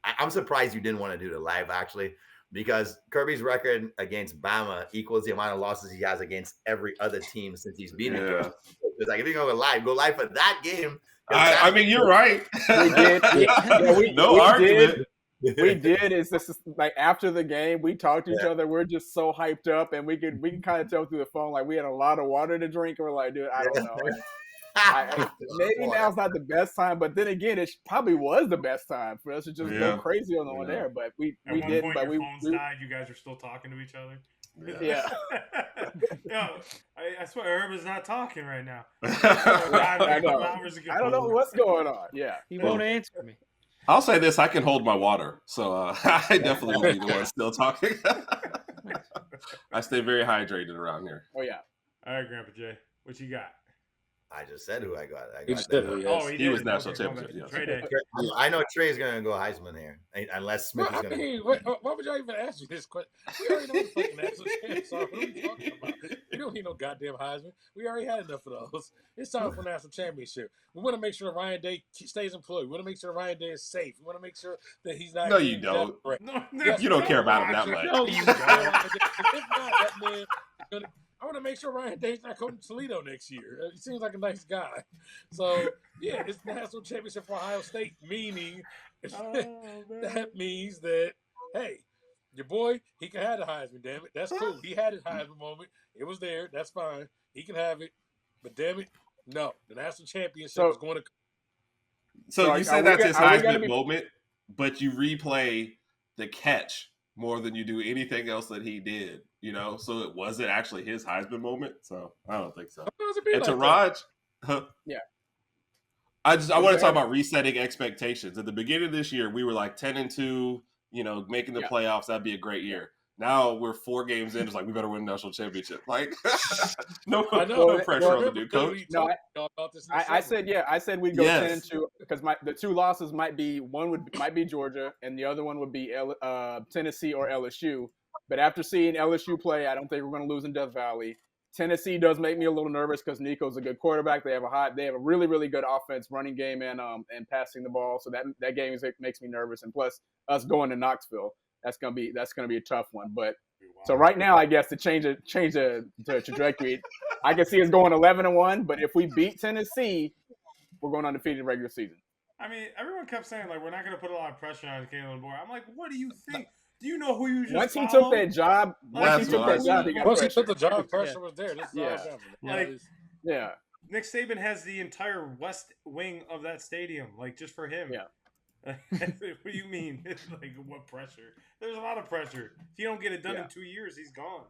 I'm surprised you didn't want to do the live, actually, because Kirby's record against Bama equals the amount of losses he has against every other team since he's been in. It's like, if you're going to go live for that game. I mean, you're right. We did. No argument. We did. It's just like after the game, we talked to each other. We're just so hyped up, and we can kind of tell through the phone like we had a lot of water to drink. And we're like, dude, I don't know. Maybe now's not the best time, but then again, it probably was the best time for us to just go crazy on there. But we didn't. But phones died. You guys are still talking to each other. Yeah. I swear Herb is not talking right now. I don't know what's going on. Yeah, he won't answer me. I'll say this: I can hold my water, so I definitely will be the one still talking. I stay very hydrated around here. Oh yeah. All right, Grandpa Jay, what you got? I just said who I got. He was national championship. Yes. I know Trey's going to go Heisman here, unless Smith is going to. Why would y'all even ask you this question? We already know the fucking national championship. So what are you talking about? We don't need no goddamn Heisman. We already had enough of those. It's time for national championship. We want to make sure Ryan Day stays employed. We want to make sure Ryan Day is safe. We want to make sure that he's not. No, you don't. You don't care about him that much. No, you don't. If not, that man is going to. I want to make sure Ryan Day's not coaching Toledo next year. He seems like a nice guy. So, yeah, it's the national championship for Ohio State, meaning that means that, hey, your boy, he can have the Heisman, damn it. That's cool. He had his Heisman moment. It was there. That's fine. He can have it. But, damn it, no. The national championship is going to – So you say that's his Heisman moment, but you replay the catch more than you do anything else that he did. So it wasn't actually his Heisman moment. So I don't think so. And to Rodg, yeah. I want to talk about resetting expectations. At the beginning of this year, we were like 10-2, making the playoffs. That'd be a great year. Now we're 4 games in. It's like we better win the national championship. Like no Well, pressure on the dude, coach. No, I said we'd go Yes. 10-2 because the 2 losses might be might be Georgia and the other one would be Tennessee or LSU. But after seeing LSU play, I don't think we're going to lose in Death Valley. Tennessee does make me a little nervous because Nico's a good quarterback. They have a really, really good offense, running game, and passing the ball. So that game makes me nervous. And plus, us going to Knoxville, that's gonna be a tough one. But so right now, I guess to change the trajectory, I can see us going 11-1. But if we beat Tennessee, we're going undefeated regular season. I mean, everyone kept saying like we're not going to put a lot of pressure on Caleb Moore. I'm like, what do you think? Do you know who you just Once he followed? took that job, he got once he pressure. took the job, pressure was there. This is Alabama. Like, Yeah. Nick Saban has the entire west wing of that stadium, like just for him. Yeah. What do you mean? Like, what pressure? There's a lot of pressure. If you don't get it done in 2 years, he's gone.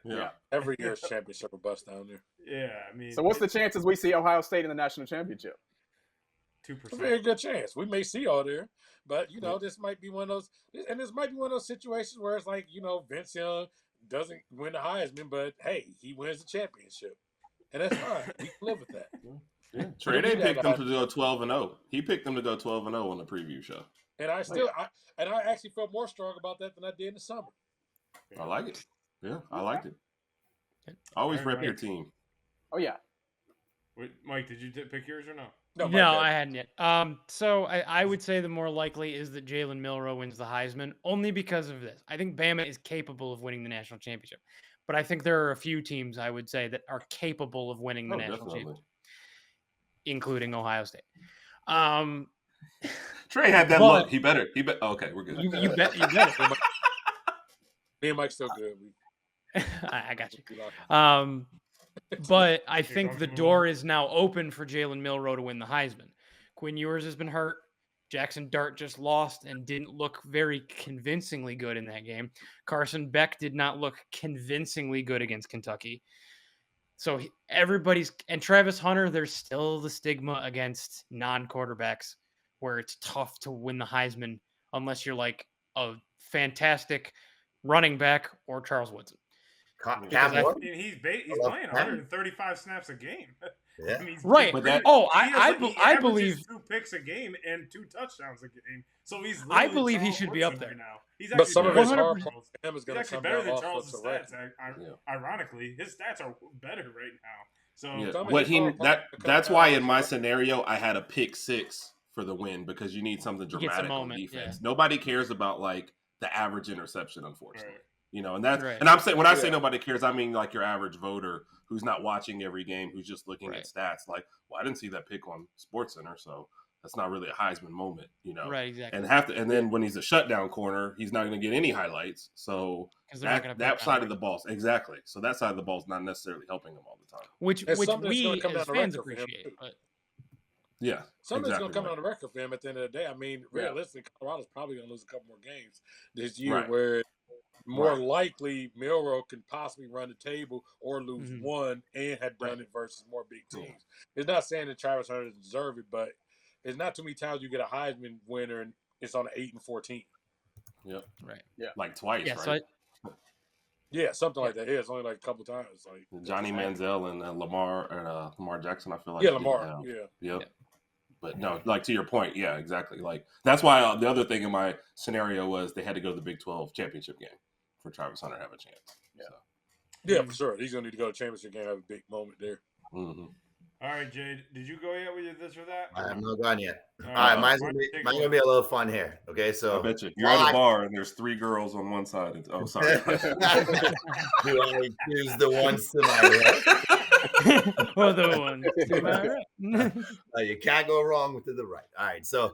Yeah. Every year's championship will bust down there. Yeah, I mean. So what's the chances we see Ohio State in the national championship? 2%. A very good chance. We may see all there, but this might be one of those, and this might be one of those situations where it's like Vince Young doesn't win the Heisman, but hey, he wins the championship, and that's fine. We can live with that. Yeah. Trey Day picked them to go 12-0. He picked them to go 12-0 on the preview show. And I actually felt more strong about that than I did in the summer. I like it. Yeah, I liked it. Always rep your team. Oh yeah. Wait, Mike, did you pick yours or no? No, I hadn't yet. So I would say the more likely is that Jalen Milroe wins the Heisman, only because of this. I think Bama is capable of winning the national championship, but I think there are a few teams I would say that are capable of winning the national championship, including Ohio State. Trey had that look. He better. Okay, we're good. You bet. Me and Mike still good. I got you. But I think the door is now open for Jalen Milroe to win the Heisman. Quinn Ewers has been hurt. Jackson Dart just lost and didn't look very convincingly good in that game. Carson Beck did not look convincingly good against Kentucky. So and Travis Hunter, there's still the stigma against non-quarterbacks where it's tough to win the Heisman unless you're like a fantastic running back or Charles Woodson. He's playing 135 snaps a game. Yeah. I mean, right. I believe 2 picks a game and 2 touchdowns a game. So I believe he should be up there now. He's but some of his hard is going to come better than Charles' stats. Ironically, his stats are better right now. So that's why in my scenario I had a pick 6 for the win because you need something dramatic on defense. Yeah. Nobody cares about like the average interception, unfortunately. Right. And that's and I'm saying when I say nobody cares, I mean like your average voter who's not watching every game, who's just looking at stats. Like, well, I didn't see that pick on SportsCenter, so that's not really a Heisman moment, Right, exactly. And then when he's a shutdown corner, he's not going to get any highlights. So that side of the ball, exactly. So that side of the ball is not necessarily helping him all the time. Which we as fans appreciate. But yeah, something's going to come on the record for him at the end of the day. I mean, realistically, Colorado's probably going to lose a couple more games this year, where more likely Milroe can possibly run the table or lose one and have done it versus more big teams. It's not saying that Travis Hunter doesn't deserve it, but it's not too many times you get a Heisman winner and it's on an 8-14. Yep. Right. Yeah. Like twice, right? Yeah, something like that. Yeah, it's only like a couple times. Like Johnny Manziel and Lamar Jackson, I feel like. Yeah, Lamar. Yep. But no, like to your point, yeah, exactly. Like that's why the other thing in my scenario was they had to go to the Big 12 championship game for Travis Hunter to have a chance. Yeah, yeah, for sure. He's gonna need to go to the championship game, have a big moment there. Mm-hmm. All right, Jade, did you go yet with your this or that? I have not gone yet. All right, mine's gonna be a little fun here. Okay, so I bet you're at a bar and there's 3 girls on one side. Oh, sorry. Do I choose the ones to my right? Or the ones to my right? You can't go wrong with the right. All right, so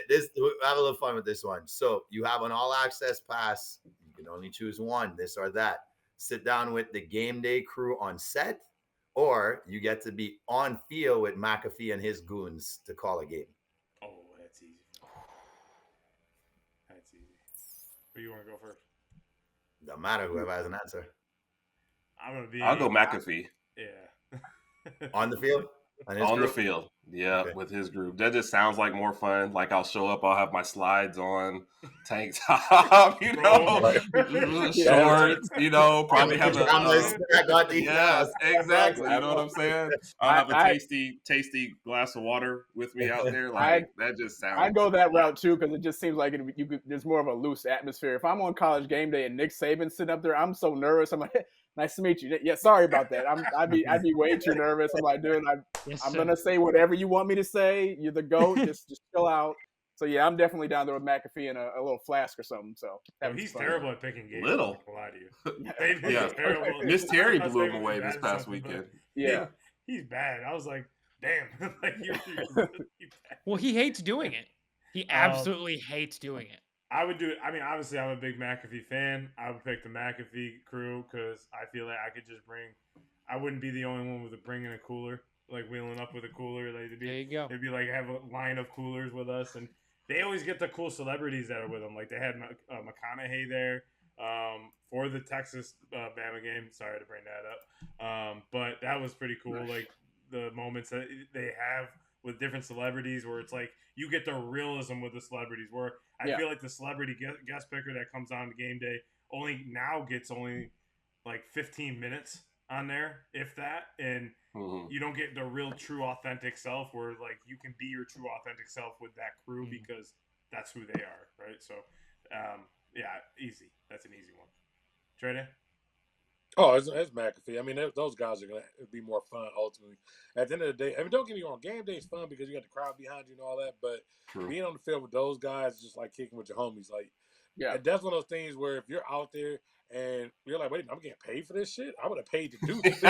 this we'll have a little fun with this one. So you have an all-access pass. You can only choose one, this or that. Sit down with the game day crew on set, or you get to be on field with McAfee and his goons to call a game. Oh, that's easy. That's easy. Where you want to go first? Doesn't matter. Whoever has an answer. I'll go McAfee. Yeah. On the field? On the field. Yeah, Okay. with his group. That just sounds like more fun. Like I'll show up, I'll have my slides on, tank top, shorts, probably have yes, exactly. You know what I'm saying? I'll have a tasty glass of water with me out there. Like that just sounds. I go that route too because it just seems like there's more of a loose atmosphere. If I'm on College Game Day and Nick Saban's sitting up there, I'm so nervous. I'm like, nice to meet you. Yeah, sorry about that. I'd be way too nervous. I'm like, dude, I'm gonna say whatever you want me to say. You're the GOAT. just chill out. So yeah, I'm definitely down there with McAfee and a little flask or something. So he's terrible at picking games. Little. I lie to you. Yeah. Terrible. Miss Terry blew him away this past weekend. Yeah, he's bad. I was like, damn. Like you're bad. Well, he hates doing it. He absolutely hates doing it. I would do it. I mean, obviously, I'm a big McAfee fan. I would pick the McAfee crew because I feel like I could just I wouldn't be the only one with bringing a cooler, like wheeling up with a cooler. Like, there you go. They'd be like, have a line of coolers with us. And they always get the cool celebrities that are with them. Like, they had McConaughey there for the Texas Bama game. Sorry to bring that up. But that was pretty cool. Like, the moments that they have with different celebrities where it's like you get the realism with the celebrities where I feel like the celebrity guest picker that comes on the game day gets like 15 minutes on there, if that, and you don't get the real true authentic self where like you can be your true authentic self with that crew because that's who they are, right? So easy. That's an easy one. Trey? Oh, it's McAfee. I mean, those guys are going to be more fun ultimately. At the end of the day, I mean, don't get me wrong, game day is fun because you got the crowd behind you and all that, but being on the field with those guys is just like kicking with your homies. Like, that's one of those things where if you're out there and you're like, wait, I'm getting paid for this shit? I would have paid to do this.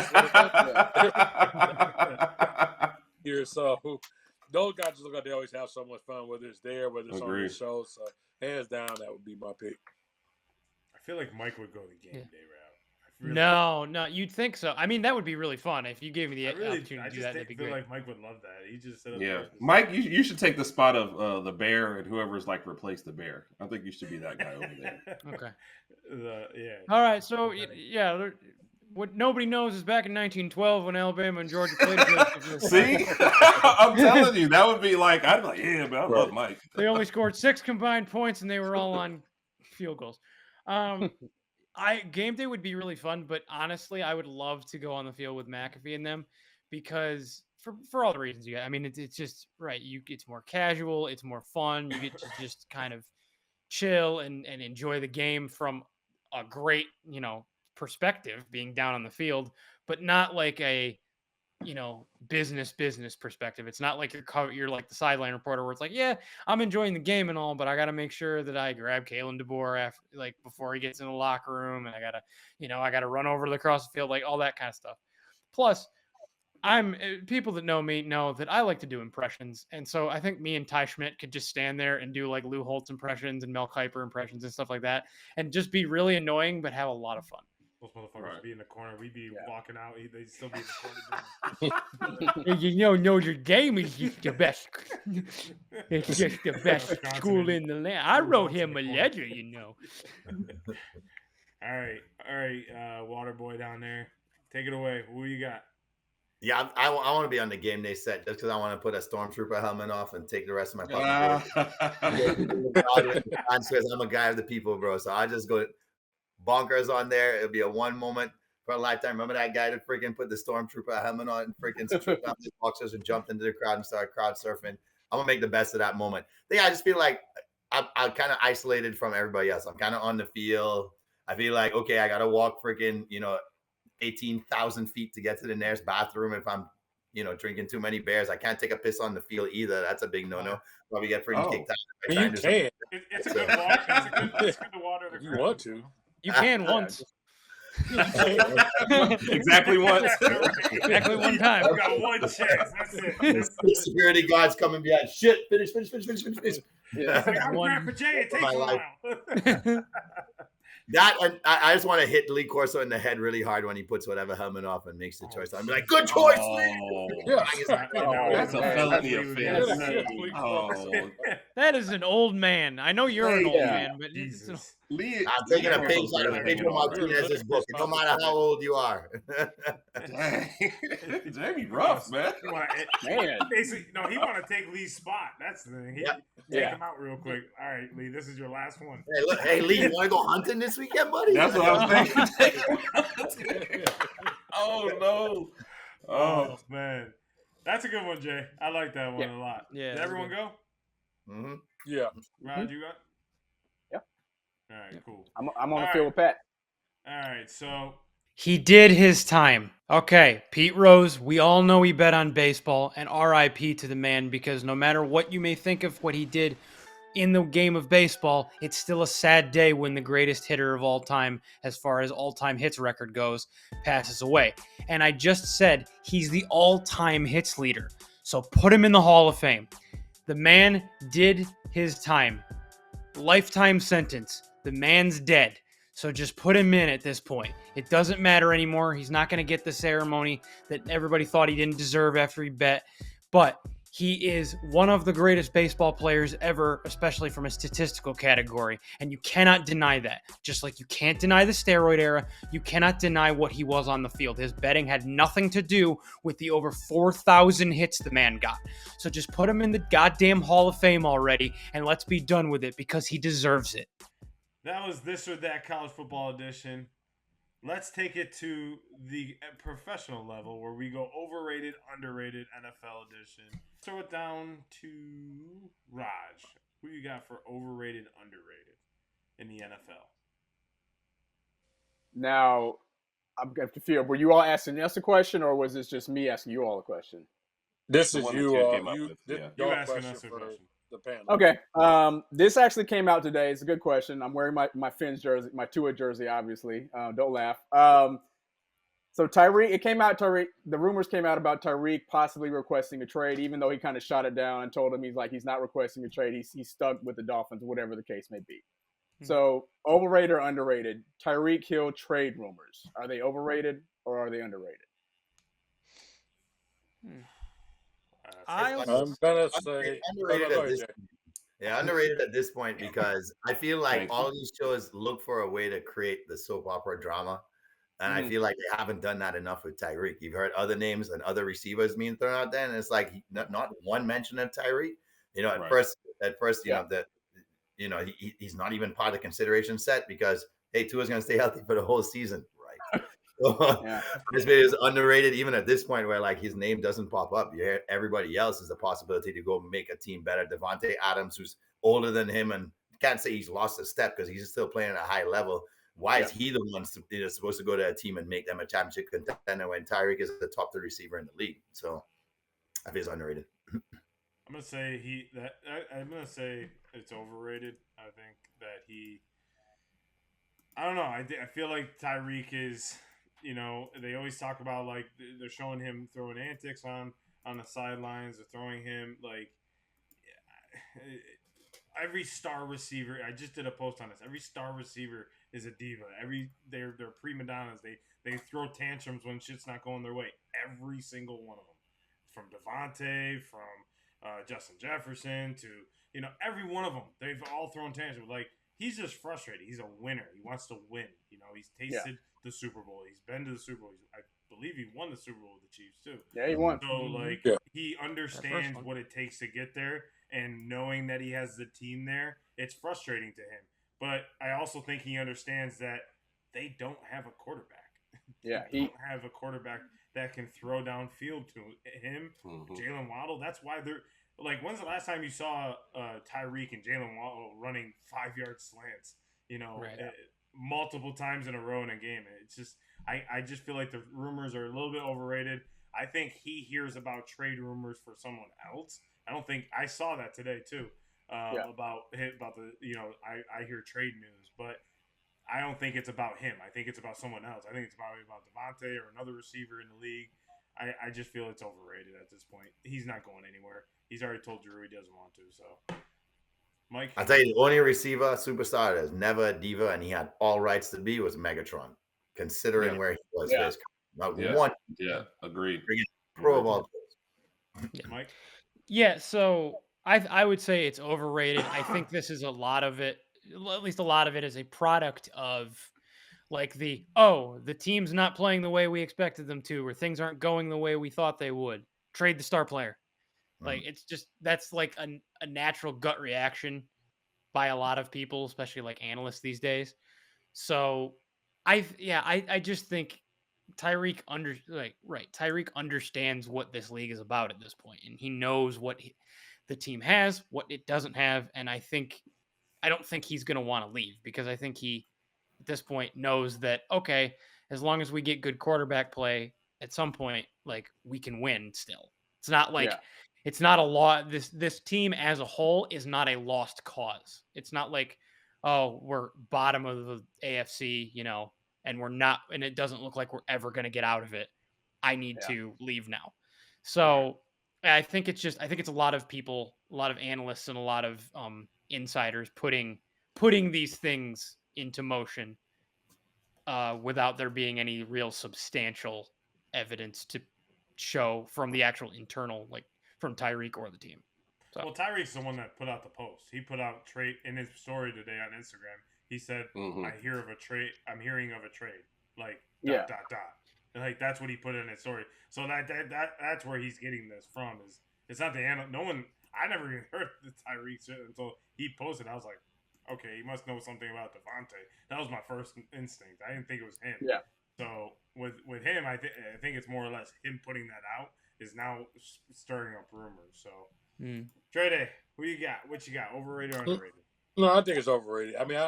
Here, so those guys just look like they always have so much fun, whether it's there, whether it's on the show. So, hands down, that would be my pick. I feel like Mike would go the game day route. Really no, you'd think so. I mean, that would be really fun if you gave me the opportunity to do that. That'd be great. I feel like Mike would love that. He just said, Mike, you should take the spot of the bear and whoever's like replace the bear. I think you should be that guy over there. Okay. All right. So what nobody knows is back in 1912 when Alabama and Georgia played. See, I'm telling you, that would be like I'd be like, yeah, but I love Mike. They only scored 6 combined points and they were all on field goals. Game day would be really fun, but honestly, I would love to go on the field with McAfee and them because for all the reasons you got. I mean, it's just right. It's more casual, it's more fun. You get to just kind of chill and enjoy the game from a great, perspective, being down on the field, but not like a business perspective. It's not like you're like the sideline reporter where it's like, yeah, I'm enjoying the game and all, but I got to make sure that I grab Kalen DeBoer before he gets in the locker room, and I got to run over across the field, like all that kind of stuff. Plus, people that know me know that I like to do impressions, and so I think me and Ty Schmidt could just stand there and do like Lou Holtz impressions and Mel Kiper impressions and stuff like that, and just be really annoying but have a lot of fun. Those motherfuckers would be in the corner. We'd be walking out. They'd still be in the corner. Your game is just the best. It's just the best school in the land. I wrote him a letter, All right, water boy down there. Take it away. Who you got? Yeah, I want to be on the game day set just because I want to put a stormtrooper helmet off and take the rest of my puppy. I'm a guy of the people, bro. So I just go bonkers on there. It'll be a one moment for a lifetime. Remember that guy that freaking put the stormtrooper helmet on and freaking stripped out his boxers and jumped into the crowd and started crowd surfing? I'm gonna make the best of that moment. I just feel like I'm kind of isolated from everybody else. I'm kind of on the field. I feel like, okay, I gotta walk freaking 18,000 feet to get to the nearest bathroom. If I'm drinking too many beers, I can't take a piss on the field either. That's a big no-no. Probably get freaking kicked out. You can. It's a good walk. It's good to water the crowd. You want to. You can once. Exactly once. Exactly one time. You got one chance. That's it. Security guards coming behind. Shit. Finish. Yeah. I'm Grandpa Jay. It takes a while. That and I just want to hit Lee Corso in the head really hard when he puts whatever helmet off and makes the choice. I'm like, good choice, Lee. That's a felony offense. That is an old man. I know you're an old man, but Jesus. Lee, I'm taking a page Lee- out of Pedro Martinez's book. No matter how old you are. Dang. Jamie rough, man. Man. Basically, no, he want to take Lee's spot. That's the thing. Take him out real quick. All right, Lee, this is your last one. Hey, look, hey, Lee, you want to go hunting this weekend, buddy? That's what I was thinking. Oh, no. Oh, man. That's a good one, Jay. I like that one a lot. Yeah. Did everyone go? Mm-hmm. Yeah. Rod, you got? Yeah. All right, cool. I'm on the field with Pat. All right, so he did his time. Okay, Pete Rose, we all know he bet on baseball, and RIP to the man, because no matter what you may think of what he did in the game of baseball, it's still a sad day when the greatest hitter of all time, as far as all-time hits record goes, passes away. And I just said he's the all-time hits leader. So put him in the Hall of Fame. The man did his time. Lifetime sentence. The man's dead. So just put him in at this point. It doesn't matter anymore. He's not going to get the ceremony that everybody thought he didn't deserve after he bet. But he is one of the greatest baseball players ever, especially from a statistical category. And you cannot deny that. Just like you can't deny the steroid era, you cannot deny what he was on the field. His betting had nothing to do with the over 4,000 hits the man got. So just put him in the goddamn Hall of Fame already, and let's be done with it, because he deserves it. that was This or That College Football Edition. Let's take it to the professional level, where we go overrated, underrated, NFL edition. Throw it down to Raj. Who you got for overrated, underrated in the NFL? Now, I'm going to feel, were you all asking us a question, or was this just me asking you all a question? This The is one that you. you came up You with, yeah. You your asking question us a for question. the panel. Okay. This actually came out today. It's a good question. I'm wearing my Fins jersey, my Tua jersey, obviously. Don't laugh. So Tyreek, the rumors came out about Tyreek possibly requesting a trade, even though he kind of shot it down and told him he's not requesting a trade. He's stuck with the Dolphins, whatever the case may be. Mm-hmm. So overrated or underrated? Tyreek Hill trade rumors. Are they overrated or are they underrated? I'm gonna say underrated at this point. Yeah, underrated at this point, because I feel like all these shows look for a way to create the soap opera drama. And I feel like they haven't done that enough with Tyreek. You've heard other names and other receivers being thrown out there, and it's like not one mention of Tyreek. You know, at first, you know, he's not even part of the consideration set, because hey, Tua's going to stay healthy for the whole season, right? So this video is underrated even at this point, where like his name doesn't pop up. You hear everybody else is a possibility to go make a team better. Devontae Adams, who's older than him, and can't say he's lost a step because he's still playing at a high level. Why is he the one supposed to go to a team and make them a championship contender when Tyreek is the top 3 receiver in the league? So I feel it's underrated. I'm gonna say I'm gonna say it's overrated. I think that I don't know. I feel like Tyreek is, you know, they always talk about like they're showing him throwing antics on the sidelines. They're throwing him like every star receiver. I just did a post on this. Every star receiver is a diva. They're prima donnas. They throw tantrums when shit's not going their way. Every single one of them, from Devontae, from Justin Jefferson to, you know, every one of them. They've all thrown tantrums. Like, he's just frustrated. He's a winner. He wants to win. You know, he's tasted the Super Bowl. He's been to the Super Bowl. I believe he won the Super Bowl with the Chiefs too. Yeah, he won. So like he understands what it takes to get there, and knowing that he has the team there, it's frustrating to him. But I also think he understands that they don't have a quarterback. Yeah, they don't have a quarterback that can throw downfield to him. Jalen Waddle. That's why they're like. When's the last time you saw Tyreek and Jalen Waddle running 5-yard slants? You know, multiple times in a row in a game. It's just I just feel like the rumors are a little bit overrated. I think he hears about trade rumors for someone else. I don't think I saw that today too. About the, you know, I hear trade news, but I don't think it's about him. I think it's about someone else. I think it's probably about Devontae or another receiver in the league. I just feel it's overrated at this point. He's not going anywhere. He's already told Drew he doesn't want to. So, Mike, I'll tell you, the only receiver superstar that's never a diva and he had all rights to be was Megatron, considering where he was. Agreed. Pro of all. Mike. Yeah, so I would say it's overrated. I think this is a lot of it, at least a lot of it is a product of like the team's not playing the way we expected them to, or things aren't going the way we thought they would. Trade the star player. Like it's just that's like a natural gut reaction by a lot of people, especially like analysts these days. So I just think Tyreek Tyreek understands what this league is about at this point, and he knows what the team has, what it doesn't have, and I don't think he's going to want to leave, because I think he at this point knows that, okay, as long as we get good quarterback play at some point, like we can win still. It's not like it's not a law. This team as a whole is not a lost cause. It's not like, oh, we're bottom of the AFC, and we're not, and it doesn't look like we're ever going to get out of it. I need to leave now. So I think it's a lot of people, a lot of analysts, and a lot of insiders putting these things into motion without there being any real substantial evidence to show from the actual internal, like from Tyreek or the team. So. Well, Tyreek's the one that put out the post. He put out trade in his story today on Instagram. He said, "I hear of a trade. I'm hearing of a trade." Like dot. And like that's what he put in his story. So that's where he's getting this from. Is it's not the no one. I never even heard the Tyreek shit until he posted. I was like, okay, he must know something about Devontae. That was my first instinct. I didn't think it was him. Yeah. So with him, I think it's more or less him putting that out is now stirring up rumors. So, Trey, who you got? What you got? Overrated or underrated? No, I think it's overrated. I mean,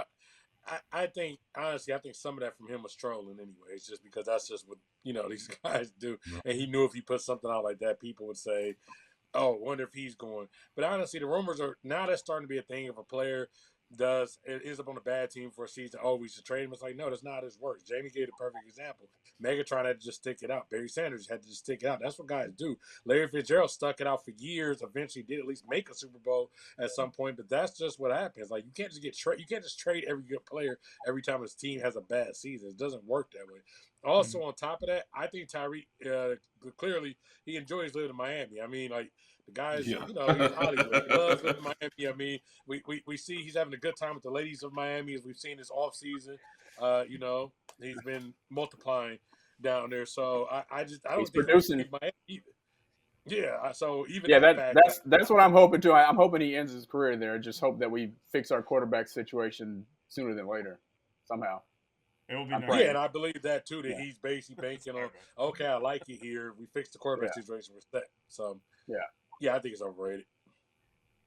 I think honestly, I think some of that from him was trolling anyway. It's just because that's just what these guys do, and he knew if he put something out like that, people would say, "Oh, wonder if he's going." But honestly, the rumors are now that's starting to be a thing. If a player ends up on a bad team for a season, oh, we should trade him. It's like, no, that's not how this works. Jamie gave the perfect example. Megatron had to just stick it out. Barry Sanders had to just stick it out. That's what guys do. Larry Fitzgerald stuck it out for years. Eventually, did at least make a Super Bowl at some point. But that's just what happens. Like you can't just trade every good player every time his team has a bad season. It doesn't work that way. Also, on top of that, I think Tyreek clearly he enjoys living in Miami. I mean, like. The guy's, he's Hollywood. He loves living in Miami. I mean, we see he's having a good time with the ladies of Miami, as we've seen this off season. He's been multiplying down there. So I don't he's think producing Miami either. Yeah. So even that's what I'm hoping to. I'm hoping he ends his career there. Just hope that we fix our quarterback situation sooner than later, somehow. It will be nice. Yeah, and I believe that too. That he's basically banking on. Okay, I like it here. We fixed the quarterback situation. We're set. So yeah, I think it's overrated.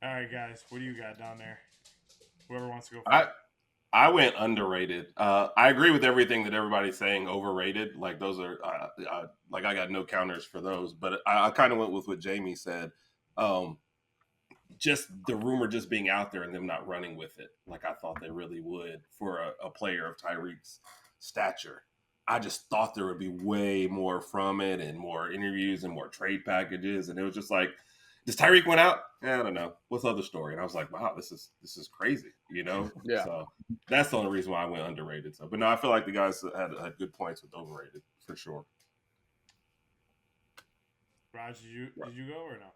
All right, guys, what do you got down there? Whoever wants to go first. I went underrated. I agree with everything that everybody's saying. Overrated, like those are like I got no counters for those. But I kind of went with what Jamie said. Just the rumor just being out there and them not running with it, like I thought they really would for a player of Tyreek's stature. I just thought there would be way more from it and more interviews and more trade packages. And it was just like, does Tyreek went out? I don't know. What's the other story? And I was like, wow, this is crazy, Yeah. So that's the only reason why I went underrated. So, but no, I feel like the guys had good points with overrated for sure. Raj, did you go or no?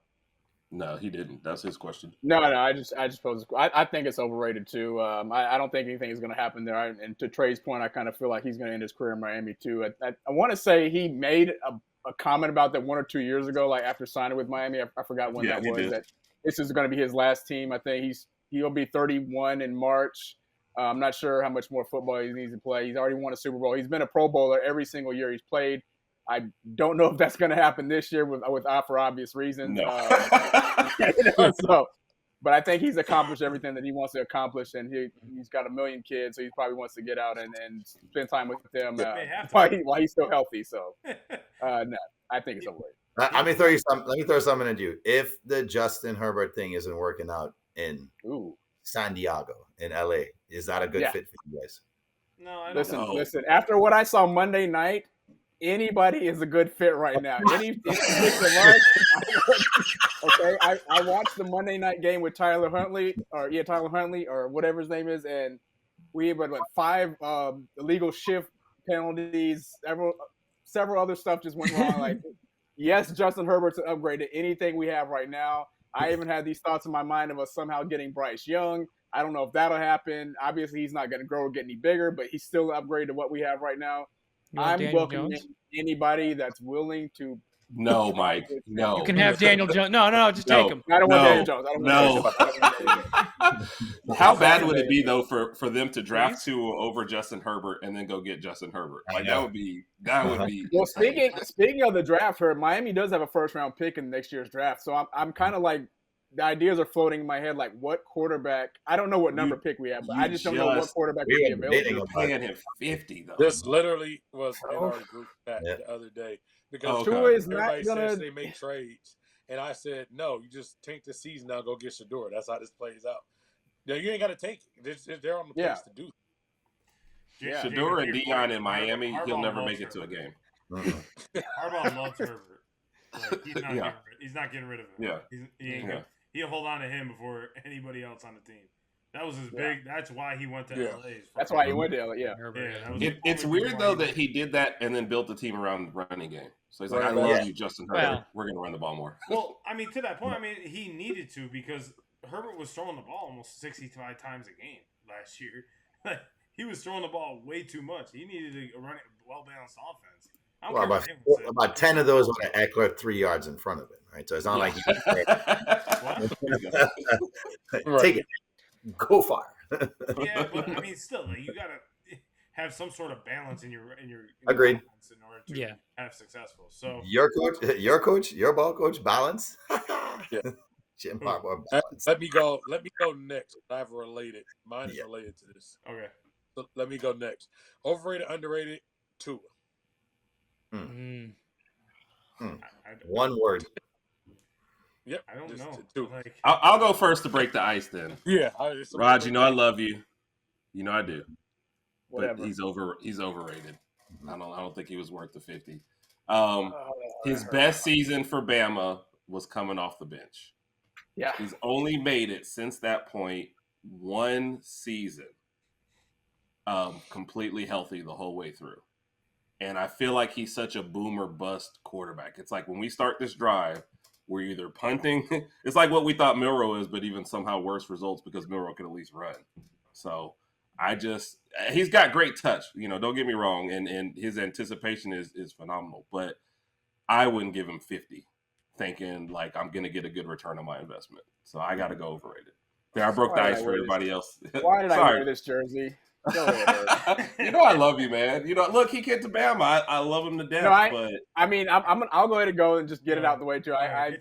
No, he didn't. That's his question. No. I just posed. I think it's overrated too. I don't think anything is going to happen there. And to Trey's point, I kind of feel like he's going to end his career in Miami too. I want to say he made a comment about that 1 or 2 years ago, like after signing with Miami. I forgot when that was. Did. That this is going to be his last team. I think he'll be 31 in March. I'm not sure how much more football he needs to play. He's already won a Super Bowl. He's been a Pro Bowler every single year he's played. I don't know if that's going to happen this year with for obvious reasons. No. But I think he's accomplished everything that he wants to accomplish, and he's got 1 million kids, so he probably wants to get out and spend time with them while he's still healthy. So, no, I think it's overrated. Let me throw something at you. If the Justin Herbert thing isn't working out in San Diego, in LA, is that a good fit for you guys? No, I don't know. Listen. After what I saw Monday night, anybody is a good fit right now. Okay, I watched the Monday night game with Tyler Huntley, or whatever his name is, and we had 5 illegal shift penalties. Several other stuff just went wrong. Like, yes, Justin Herbert's an upgrade to anything we have right now. I even had these thoughts in my mind of us somehow getting Bryce Young. I don't know if that'll happen. Obviously, he's not going to grow or get any bigger, but he's still an upgrade to what we have right now. I'm welcoming anybody that's willing to. No, Mike. No. You can have Daniel Jones. No, just take him. I don't want Daniel Jones. I don't no. Want How bad would it be though for them to draft Tua over Justin Herbert and then go get Justin Herbert? Like that would be. Well, speaking of the draft, Miami does have a first round pick in next year's draft, so I'm kind of like. The ideas are floating in my head, like what quarterback? I don't know what number pick we have, but I just don't know what quarterback would be available. Paying him 50 though. This literally was in our group chat the other day because Tua is everybody not gonna. Says they make trades, and I said no. You just tank the season now. Go get Shador. That's how this plays out. Yeah, you ain't got to tank it. They're on the place to do it. Yeah. Shador and Dion in Miami, he'll never make it to a game. Harbaugh loves Herbert. Like, he's not getting rid of him. Yeah. He'll hold on to him before anybody else on the team. That was his big. That's why he went to LA. That's why he went to LA. Yeah. It's weird though that he did that and then built the team around the running game. So he's like, I love you, Justin Herbert. We're gonna run the ball more. Well, I mean, to that point, he needed to because Herbert was throwing the ball almost 65 times a game last year. He was throwing the ball way too much. He needed a well balanced offense. About 10 of those with an Eckler 3 yards in front of it, right? So it's not like take it, go far. Yeah, but still, you gotta have some sort of balance in your agreed in order to have successful. So your coach, your ball coach, balance. Jim Harbaugh. Let me go next. I have related. Mine is related to this. Okay. So let me go next. Overrated, underrated, Tua. One word. Yep. I don't know. I'll go first to break the ice then. Yeah. Rod, you know I love you. You know I do. Whatever. But he's overrated. I don't think he was worth the 50. His best season for Bama was coming off the bench. Yeah. He's only made it since that point one season. Completely healthy the whole way through. And I feel like he's such a boomer bust quarterback. It's like when we start this drive, we're either punting. It's like what we thought Milroe is, but even somehow worse results because Milroe can at least run. So he's got great touch. Don't get me wrong. And his anticipation is phenomenal. But I wouldn't give him 50 thinking like I'm going to get a good return on my investment. So I got to go overrated. There, I broke the ice for everybody else. Why did I wear this jersey? Go ahead. I love you, man. Look, he came to Bama. I love him to death. I'll go ahead and go and just get it out the way too. I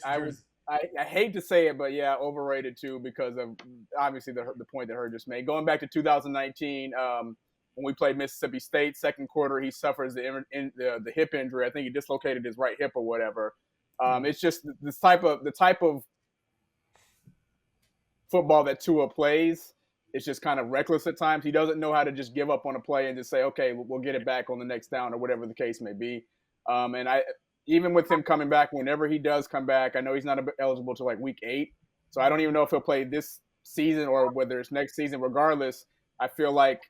hate to say it, but yeah, overrated too because of obviously the point that Herb just made. Going back to 2019, when we played Mississippi State, second quarter, he suffers the hip injury. I think he dislocated his right hip or whatever. It's just the type of football that Tua plays. It's just kind of reckless at times. He doesn't know how to just give up on a play and just say, okay, we'll get it back on the next down or whatever the case may be. And even with him coming back, whenever he does come back, I know he's not eligible till like week 8. So I don't even know if he'll play this season or whether it's next season. Regardless, I feel like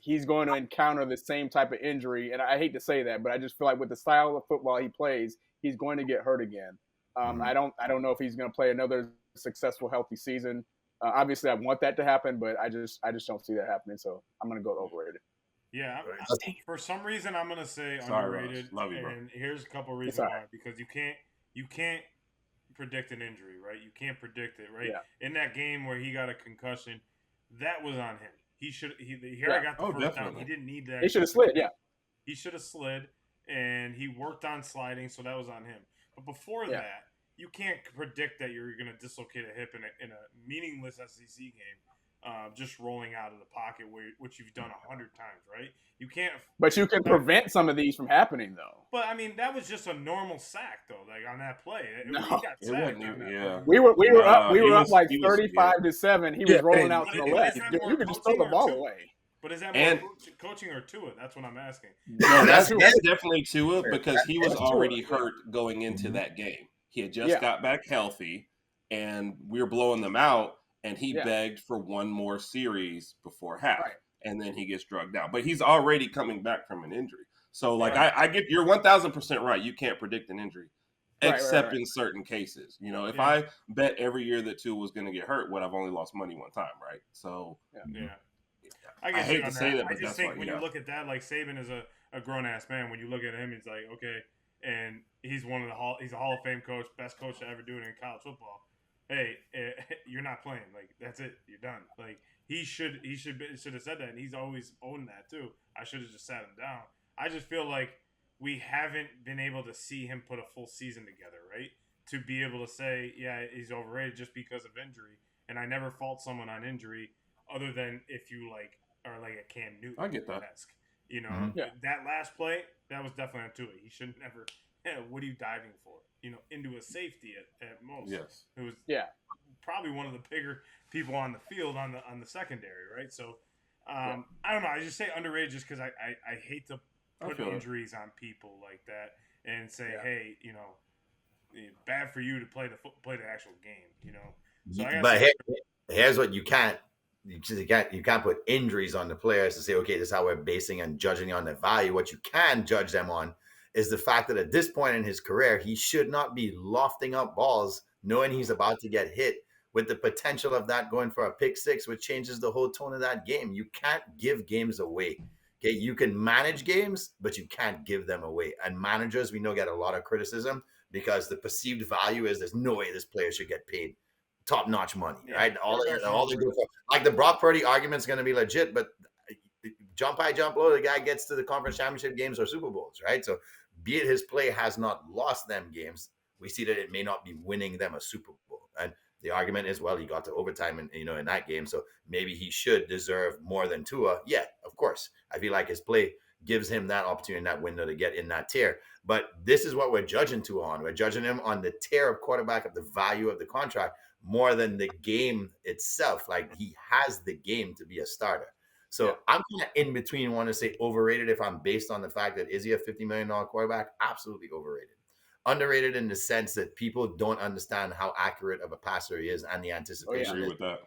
he's going to encounter the same type of injury. And I hate to say that, but I just feel like with the style of football he plays, he's going to get hurt again. I don't know if he's going to play another successful, healthy season. Obviously, I want that to happen, but I just don't see that happening. So I'm going to go overrated. Yeah, for some reason I'm going to say underrated. Love you, bro. And here's a couple of reasons why. Because you can't predict an injury, right? You can't predict it, right? Yeah. In that game where he got a concussion, that was on him. I got the first down. He didn't need that. He should have slid. Yeah, he should have slid, and he worked on sliding, so that was on him. But before that. You can't predict that you're going to dislocate a hip in a meaningless SEC game, just rolling out of the pocket, which you've done 100 times, right? You can't. But you can prevent some of these from happening, though. But that was just a normal sack, though. Like on that play, he got sacked. We were up like 35-7. He was rolling out to the left. You could just throw the ball away. But is that more coaching or Tua? That's what I'm asking. No, that's definitely Tua because he was already hurt going into that game. He had just got back healthy, and we were blowing them out, and he begged for one more series before half, and then he gets drugged out. But he's already coming back from an injury. So, I get you're 1,000% right. You can't predict an injury. except in certain cases. You know, if I bet every year that Tua was going to get hurt, I've only lost money one time, right? So I hate to say that, but I just think when you look at that, like Saban is a grown ass man. When you look at him, he's like, okay, and he's he's a Hall of Fame coach, best coach to ever do it in college football. Hey, you're not playing. Like, that's it. You're done. Like, he should have said that, and he's always owned that too. I should have just sat him down. I just feel like we haven't been able to see him put a full season together, right? To be able to say, yeah, he's overrated just because of injury. And I never fault someone on injury, other than if you are like a Cam Newton. I get that. You know, that last play, that was definitely on Tua. He should never. What are you diving for? You know, into a safety at most. Yes. It was probably one of the bigger people on the field on the secondary, right? So I don't know. I just say underrated just because I hate to put injuries on people like that and say, hey, you know, bad for you to play the actual game. You know. So but here's what you can't put injuries on the players to say, okay, this is how we're basing and judging on their value. What you can judge them on is the fact that at this point in his career, he should not be lofting up balls knowing he's about to get hit with the potential of that going for a pick six, which changes the whole tone of that game. You can't give games away. Okay, you can manage games, but you can't give them away. And managers, we know, get a lot of criticism because the perceived value is there's no way this player should get paid top-notch money, right? All they go for, like the Brock Purdy argument's going to be legit, but jump high, jump low, the guy gets to the conference championship games or Super Bowls, right? So be it his play has not lost them games, we see that it may not be winning them a Super Bowl. And the argument is, well, he got to overtime in that game, so maybe he should deserve more than Tua. Yeah, of course. I feel like his play gives him that opportunity in that window to get in that tier. But this is what we're judging Tua on. We're judging him on the tier of quarterback of the value of the contract more than the game itself. Like, he has the game to be a starter. So I'm kind of in between, want to say overrated if I'm based on the fact that is he a $50 million quarterback? Absolutely overrated. Underrated in the sense that people don't understand how accurate of a passer he is and the anticipation with that.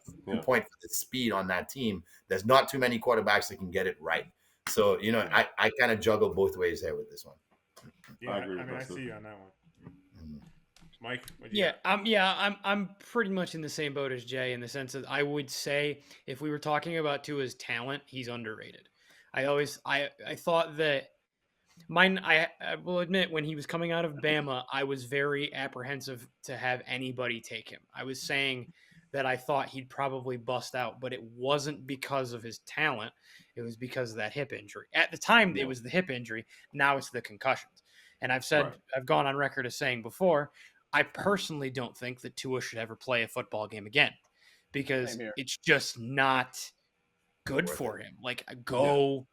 Point for the speed on that team. There's not too many quarterbacks that can get it right. So, I kind of juggle both ways here with this one. Yeah, I see you on that one. Mike? I'm pretty much in the same boat as Jay in the sense that I would say if we were talking about Tua's talent, he's underrated. I thought that I will admit when he was coming out of Bama, I was very apprehensive to have anybody take him. I was saying that I thought he'd probably bust out, but it wasn't because of his talent. It was because of that hip injury. At the time, it was the hip injury. Now it's the concussions. And I've said, I've gone on record as saying before, I personally don't think that Tua should ever play a football game again because it's just not good for him. Like, go.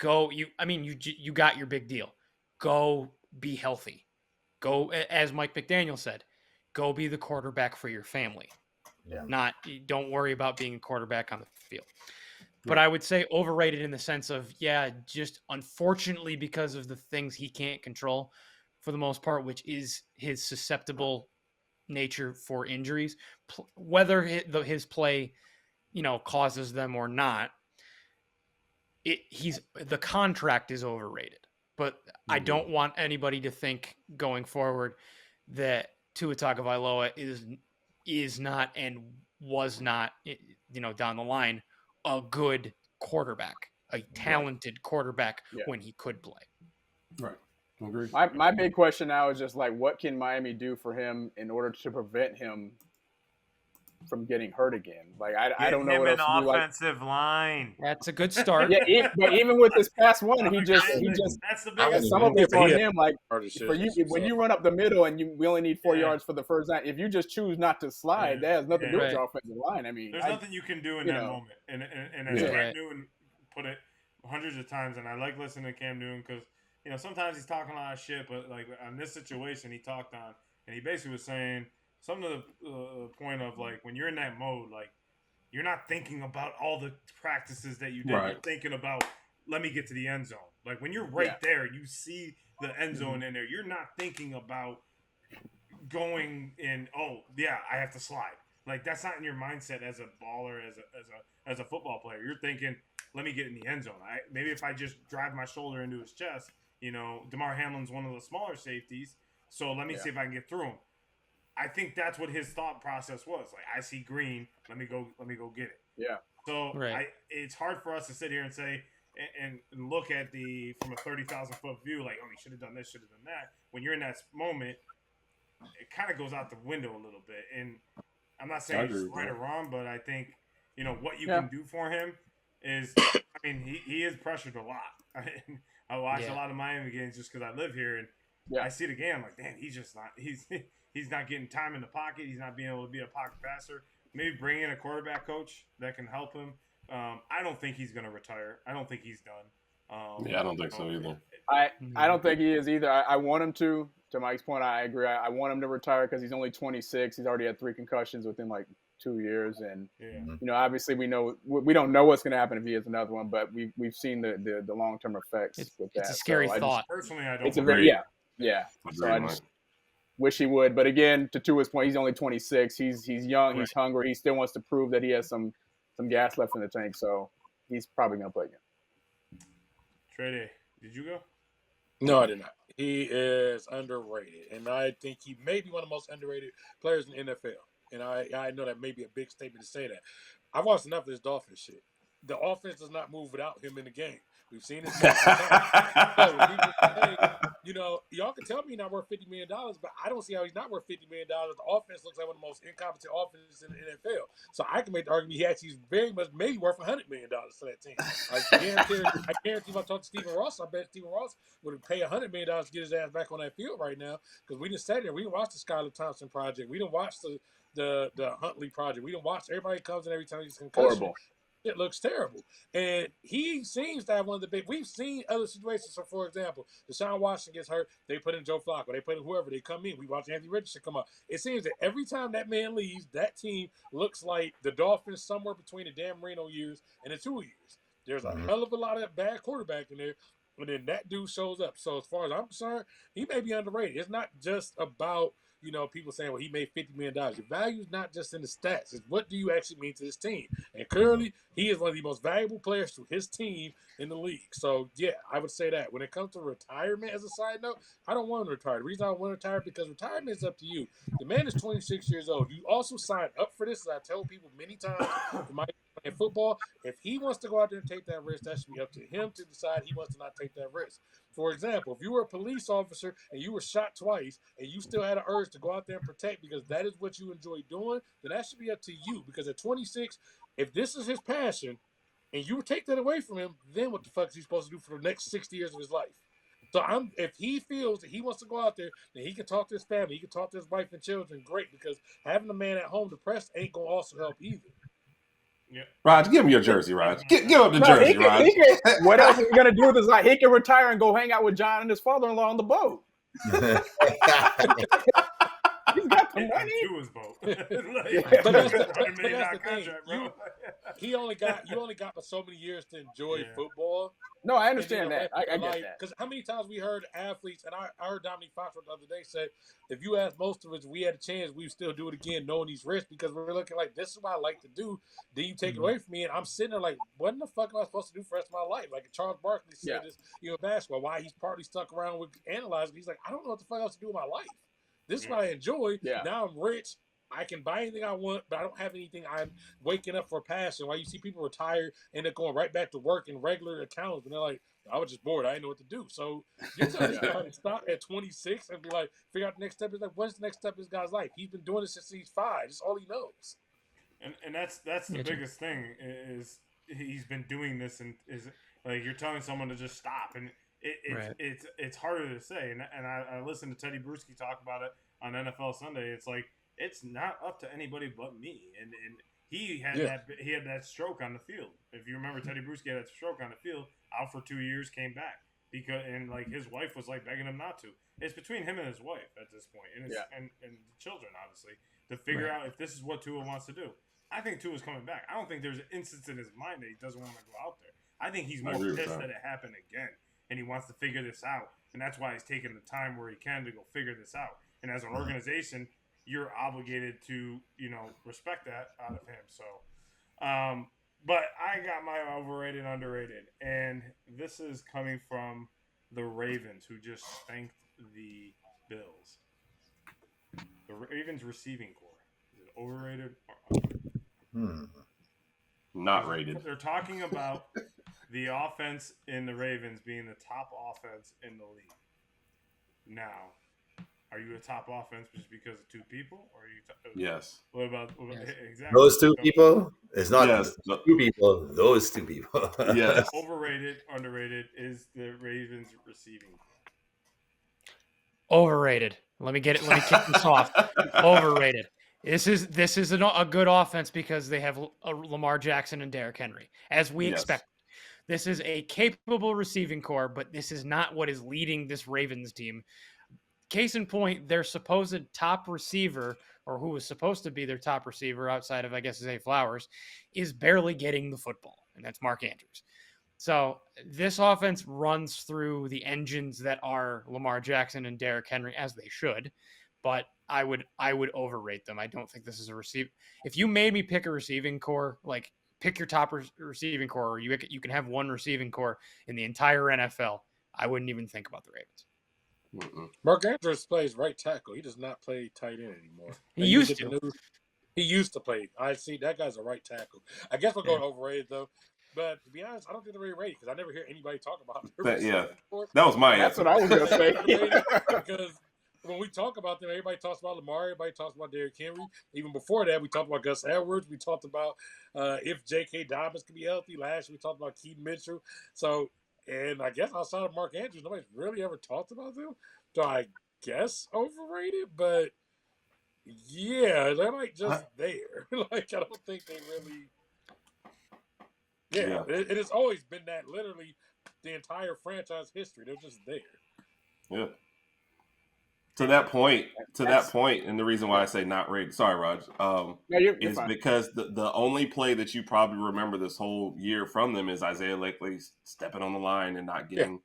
You got your big deal. Go be healthy. Go, as Mike McDaniel said, go be the quarterback for your family. Don't worry about being a quarterback on the field. But I would say overrated in the sense of, just unfortunately because of the things he can't control for the most part, which is his susceptible nature for injuries, whether his play, causes them or not. The contract is overrated, but I don't want anybody to think going forward that Tua Tagovailoa is not and was not, down the line, a good quarterback, a talented quarterback when he could play. Right. Agree. My big question now is just like, what can Miami do for him in order to prevent him from getting hurt again? Like, I don't know what else to do. Offensive line. That's a good start. But even with this past one, he just that's the biggest. Some of it's on him. Like, for you, when you run up the middle and we only need 4 yards for the first down, if you just choose not to slide, that has nothing to do with your offensive line. I mean, there's nothing you can do in that moment. And as Cam Newton put it hundreds of times, and I like listening to Cam Newton because sometimes he's talking a lot of shit, but like on this situation he talked on, and he basically was saying something to the point of like when you're in that mode, like you're not thinking about all the practices that you did. You're thinking about, let me get to the end zone. Like when you're right there, you see the end zone in there. You're not thinking about going in. Oh yeah, I have to slide. Like that's not in your mindset as a baller, as a football player. You're thinking, let me get in the end zone. Maybe if I just drive my shoulder into his chest. DeMar Hamlin's one of the smaller safeties. So let me see if I can get through him. I think that's what his thought process was. Like, I see green, let me go get it. Yeah. So it's hard for us to sit here and say and look at from a 30,000 foot view, like, oh, he should have done this, should have done that. When you're in that moment, it kind of goes out the window a little bit. And I'm not saying it's right or wrong, but I think, what you can do for him is, I mean, he is pressured a lot. I watch a lot of Miami games just because I live here, and I see the game. I'm like, damn, he's just not. He's not getting time in the pocket. He's not being able to be a pocket passer. Maybe bring in a quarterback coach that can help him. I don't think he's going to retire. I don't think he's done. I don't think so either. I don't think he is either. I want him to. To Mike's point, I agree. I want him to retire because he's only 26. He's already had 3 concussions within like 2 years, and obviously we don't know what's going to happen if he has another one, but we've seen the long-term effects with that. It's a scary thought. Personally, I don't. It's a very So I just wish he would, but again, to Tua's point, he's only 26. He's young. He's hungry. He still wants to prove that he has some gas left in the tank. So he's probably going to play again. Trey, did you go? No, I did not. He is underrated, and I think he may be one of the most underrated players in the NFL. And I know that may be a big statement to say that. I've watched enough of this Dolphins shit. The offense does not move without him in the game. We've seen it multiple times. Y'all can tell me he's not worth $50 million, but I don't see how he's not worth $50 million. The offense looks like one of the most incompetent offenses in the NFL. So I can make the argument he actually is very much maybe worth $100 million to that team. I guarantee if I talk to Stephen Ross, I bet Stephen Ross would pay $100 million to get his ass back on that field right now, because we just sat there. We didn't watch the Skylar Thompson project. We didn't watch the Huntley project. We didn't watch everybody comes in every time he's concussion. Horrible. It looks terrible. And he seems to have one of the big – we've seen other situations. So, for example, Deshaun Watson gets hurt. They put in Joe Flacco. They put in whoever. They come in. We watch Anthony Richardson come up. It seems that every time that man leaves, that team looks like the Dolphins somewhere between the Dan Marino years and the 2 years. There's a hell of a lot of bad quarterback in there, and then that dude shows up. So, as far as I'm concerned, he may be underrated. It's not just about – people saying, well, he made $50 million. Your value is not just in the stats. It's what do you actually mean to this team? And clearly, he is one of the most valuable players to his team in the league. So, yeah, I would say that. When it comes to retirement, as a side note, I don't want him to retire. The reason I don't want him to retire is because retirement is up to you. The man is 26 years old. You also signed up for this, as I tell people many times in football. If he wants to go out there and take that risk, that should be up to him to decide he wants to not take that risk. For example, if you were a police officer and you were shot twice and you still had an urge to go out there and protect because that is what you enjoy doing, then that should be up to you. Because at 26, if this is his passion and you take that away from him, then what the fuck is he supposed to do for the next 60 years of his life? So if he feels that he wants to go out there, then he can talk to his family, he can talk to his wife and children, great, because having a man at home depressed ain't going to also help either. Yeah. Rod, give him your jersey, Rod. Give him the jersey, Rod. What else is he going to do with his life? He can retire and go hang out with John and his father-in-law on the boat. He's got the money. To his boat. But that's the thing. You only got so many years to enjoy football. No, I understand that. I get that. Because how many times we heard athletes, and I heard Dominique Foxworth the other day say, if you ask most of us, we had a chance, we'd still do it again, knowing these risks, because we're looking like, this is what I like to do. Then you take it away from me, and I'm sitting there like, what in the fuck am I supposed to do for the rest of my life? Like Charles Barkley said this, basketball, why he's partly stuck around with analyzing. He's like, I don't know what the fuck else to do with my life. This is what I enjoy. Yeah. Now I'm rich. I can buy anything I want, but I don't have anything I'm waking up for passion. Why you see people retire and they're going right back to work in regular accounts, and they're like, I was just bored. I didn't know what to do. So you tell this guy to stop at 26 and be like, figure out the next step. Is like, what's the next step in this guy's life? He's been doing this since he's 5. That's all he knows. And that's the biggest thing is he's been doing this, and is like you're telling someone to just stop, and it's harder to say. And I listened to Teddy Bruschi talk about it on NFL Sunday. It's like, it's not up to anybody but me. And he had that stroke on the field. If you remember, Teddy Bruschi had that stroke on the field, out for 2 years, came back and his wife was like begging him not to. It's between him and his wife at this point, and the children, obviously, to figure out if this is what Tua wants to do. I think Tua's coming back. I don't think there's an instance in his mind that he doesn't want to go out there. I think he's more pissed that it happened again, and he wants to figure this out, and that's why he's taking the time where he can to go figure this out. And as an organization, you're obligated to, respect that out of him. So, but I got my overrated, underrated, and this is coming from the Ravens, who just spanked the Bills. The Ravens receiving core. Is it overrated or underrated? Not rated. They're talking about the offense in the Ravens being the top offense in the league. Now, are you a top offense just because of two people, or are you? Yes. What about Yes. exactly Those two people? It's not Yes. two people. Those two people. Yes. Overrated, underrated is the Ravens receiving core. Overrated. Let me kick this off. Overrated. This is a good offense because they have Lamar Jackson and Derrick Henry, as we expect. This is a capable receiving core, but this is not what is leading this Ravens team. Case in point, their supposed top receiver, or who was supposed to be their top receiver outside of, I guess, Zay Flowers, is barely getting the football, and that's Mark Andrews. So this offense runs through the engines that are Lamar Jackson and Derrick Henry, as they should, but I would overrate them. I don't think this is a receive. If you made me pick a receiving core, like pick your top receiving core, or you can have one receiving core in the entire NFL, I wouldn't even think about the Ravens. Mark Andrews plays right tackle. He does not play tight end anymore. He used to. He used to play. I see that guy's a right tackle. I guess we're going overrated though. But to be honest, I don't think they're really rated because I never hear anybody talk about them. That was my That's answer. what I was going to say. Because when we talk about them, everybody talks about Lamar, everybody talks about Derrick Henry. Even before that, we talked about Gus Edwards. We talked about if J.K. Dobbins could be healthy. Last year, we talked about Keaton Mitchell. So, and I guess outside of Mark Andrews, nobody's really ever talked about them. So I guess overrated, but yeah, they're like just there. Like I don't think they really. Yeah, it has always been that. Literally, the entire franchise history, they're just there. Yeah. To that point, and the reason why I say not rated, sorry, Raj, is fine. Because the only play that you probably remember this whole year from them is Isaiah Likely stepping on the line and not getting,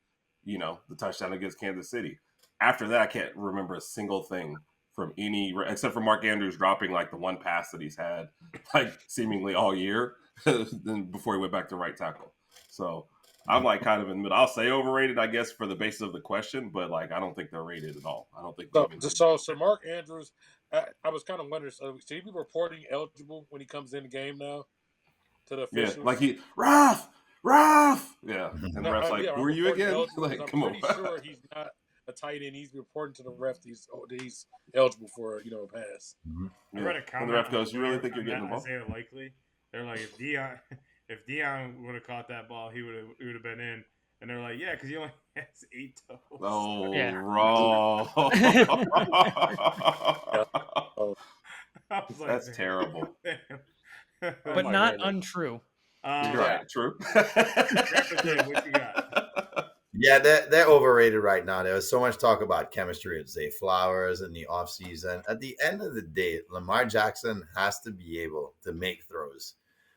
the touchdown against Kansas City. After that, I can't remember a single thing from any, except for Mark Andrews dropping like the one pass that he's had like seemingly all year then before he went back to right tackle. So I'm like kind of in the middle. I'll say overrated, I guess, for the basis of the question, but like I don't think they're rated at all. I don't think. So Mark Andrews, I was kind of wondering. So should he be reporting eligible when he comes in the game now to the officials? Yeah, like yeah. And the ref's like, who are you again? Like, come on. I'm pretty sure he's not a tight end. He's reporting to the ref. He's eligible for a pass. I read a comment. And the ref goes, "You really think you're getting the ball?" Isaiah Likely. They're like, if Dion would have caught that ball, he would have been in. And they're like, yeah, because he only has 8 toes. Oh, yeah. Wrong. Like, that's terrible. But not untrue. You're right. True. What you got? Yeah, they're overrated right now. There was so much talk about chemistry with Zay Flowers in the offseason. At the end of the day, Lamar Jackson has to be able to make throws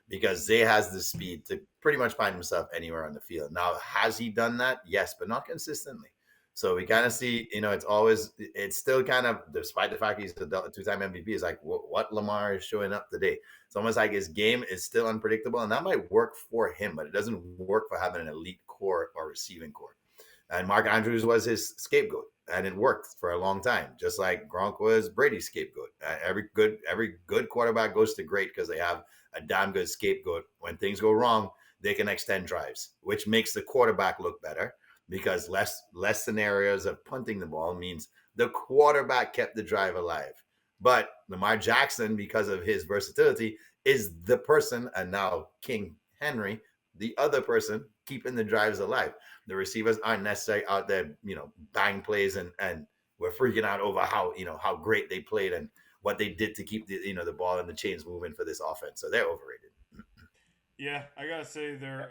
because Zay has the speed to pretty much find himself anywhere on the field. Now, has he done that? Yes, but not consistently. So we kind of see, it's still kind of, despite the fact he's a 2-time MVP, is like what Lamar is showing up today. It's almost like his game is still unpredictable, and that might work for him, but it doesn't work for having an elite core or receiving core. And Mark Andrews was his scapegoat, and it worked for a long time, just like Gronk was Brady's scapegoat. Every good quarterback goes to great because they have a damn good scapegoat. When things go wrong, they can extend drives, which makes the quarterback look better. Because less scenarios of punting the ball means the quarterback kept the drive alive. But Lamar Jackson, because of his versatility, is the person, and now King Henry, the other person keeping the drives alive. The receivers aren't necessarily out there, bang plays and we're freaking out over how great they played and what they did to keep the ball and the chains moving for this offense. So they're overrated. Yeah, I gotta say they're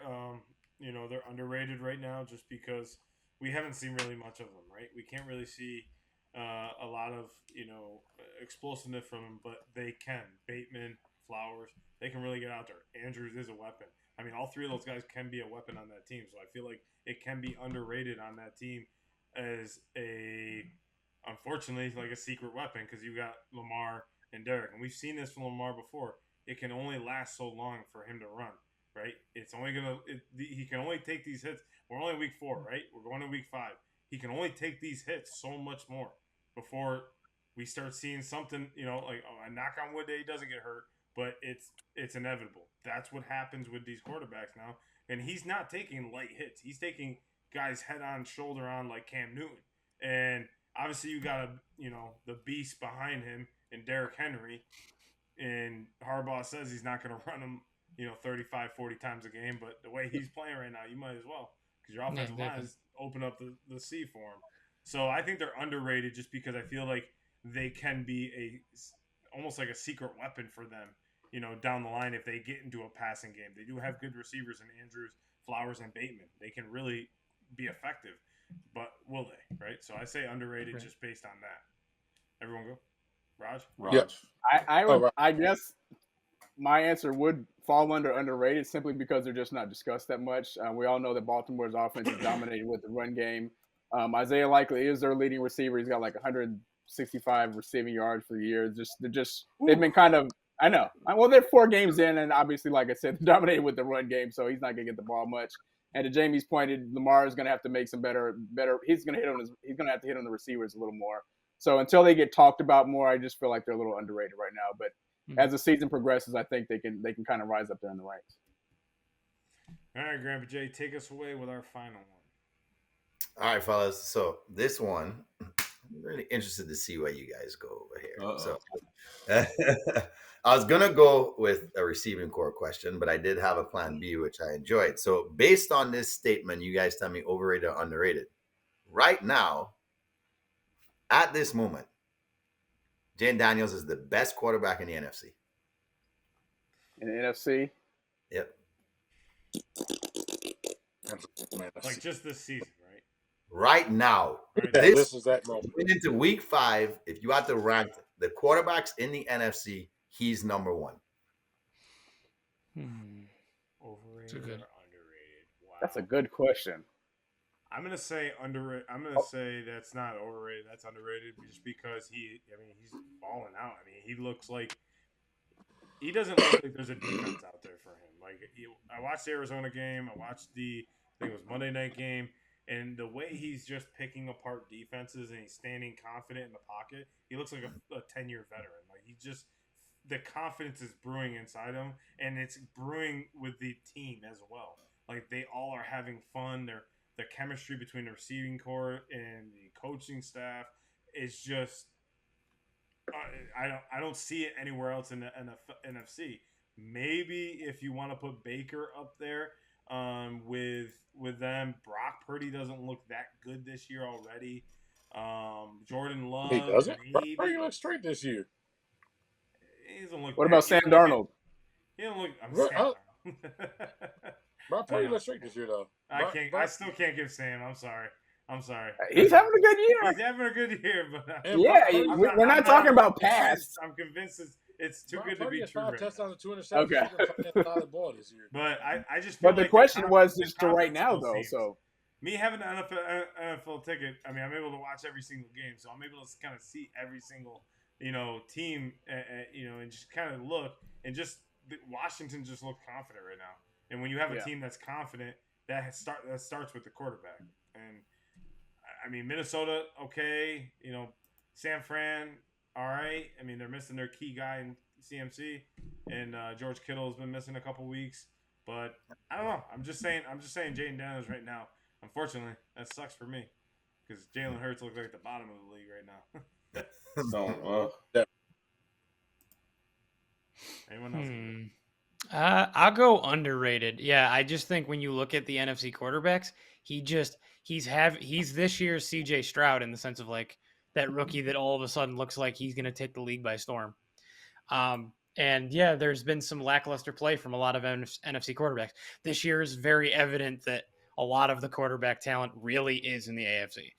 underrated right now just because we haven't seen really much of them, right? We can't really see a lot of, explosiveness from them, but they can. Bateman, Flowers, they can really get out there. Andrews is a weapon. I mean, all three of those guys can be a weapon on that team, so I feel like it can be underrated on that team as unfortunately, like a secret weapon because you got Lamar and Derrick. And we've seen this from Lamar before. It can only last so long for him to run. Right? It's only he can only take these hits. We're only week 4, right? We're going to week 5. He can only take these hits so much more before we start seeing something, like I knock on wood that he doesn't get hurt, but it's inevitable. That's what happens with these quarterbacks now. And he's not taking light hits. He's taking guys head on, shoulder on, like Cam Newton. And obviously you got the beast behind him in Derrick Henry. And Harbaugh says he's not going to run him, 35, 40 times a game. But the way he's playing right now, you might as well, because your offensive line has opened up the sea for him. So I think they're underrated just because I feel like they can be almost like a secret weapon for them, down the line if they get into a passing game. They do have good receivers in Andrews, Flowers, and Bateman. They can really be effective, but will they? Right. So I say underrated just based on that. Everyone go. Raj. Yeah. I guess my answer would fall under underrated simply because they're just not discussed that much. We all know that Baltimore's offense is dominated with the run game. Isaiah Likely is their leading receiver. He's got like 165 receiving yards for the year. They've been kind of, I know. Well, they're 4 games in, and obviously, like I said, they're dominated with the run game, so he's not going to get the ball much. And to Jamie's point, Lamar is going to have to make some better. He's going to have to hit on the receivers a little more. So until they get talked about more, I just feel like they're a little underrated right now. But as the season progresses, I think they can kind of rise up there in the ranks. All right, Grandpa Jay, take us away with our final one. All right, fellas. So this one, I'm really interested to see where you guys go over here. Uh-oh. So I was gonna go with a receiving core question, but I did have a plan B, which I enjoyed. So based on this statement, you guys tell me overrated or underrated. Right now, at this moment, Jayden Daniels is the best quarterback in the NFC. In the NFC? Yep. Like just this season, right? Right now. This is that moment. Into week 5, if you had to rank the quarterbacks in the NFC, he's number 1. Overrated or underrated? Wow. That's a good question. I'm gonna say underrated. I'm gonna say that's not overrated. That's underrated, just because he's balling out. I mean, he looks like he doesn't look like there's a defense out there for him. Like I watched the Arizona game. I watched I think it was Monday night game, and the way he's just picking apart defenses and he's standing confident in the pocket, he looks like a 10-year veteran. Like the confidence is brewing inside him, and it's brewing with the team as well. Like they all are having fun. The chemistry between the receiving core and the coaching staff is just I don't see it anywhere else in the NFC. Maybe if you want to put Baker up there with them, Brock Purdy doesn't look that good this year already. Jordan Love, He doesn't. maybe. Brock Purdy looks straight this year. He doesn't look. What about Sam Darnold? He doesn't look. Brock Purdy looks straight this year, though. I still can't give Sam. I'm sorry. He's having a good year. He's having a good year, but we're not talking about past. I'm convinced it's too Brock good to Purdy be has true. 5 Right touchdowns and 2 interceptions. Okay. He's a solid ball this year. But I just. Feel But the like question was the just to right confidence now, of though. teams. So me having an NFL ticket, I mean, I'm able to watch every single game, so I'm able to kind of see every single team, and just kind of look, and just Washington just looks confident right now. And when you have a team that's confident, that starts with the quarterback. And I mean, Minnesota, okay, San Fran, all right. I mean, they're missing their key guy in CMC, and George Kittle has been missing a couple weeks. But I don't know. I'm just saying Jayden Daniels right now. Unfortunately, that sucks for me because Jalen Hurts looks like at the bottom of the league right now. Anyone else? I'll go underrated. Yeah, I just think when you look at the NFC quarterbacks, he's this year's CJ Stroud in the sense of like that rookie that all of a sudden looks like he's going to take the league by storm. And yeah, there's been some lackluster play from a lot of NFC quarterbacks. This year is very evident that a lot of the quarterback talent really is in the AFC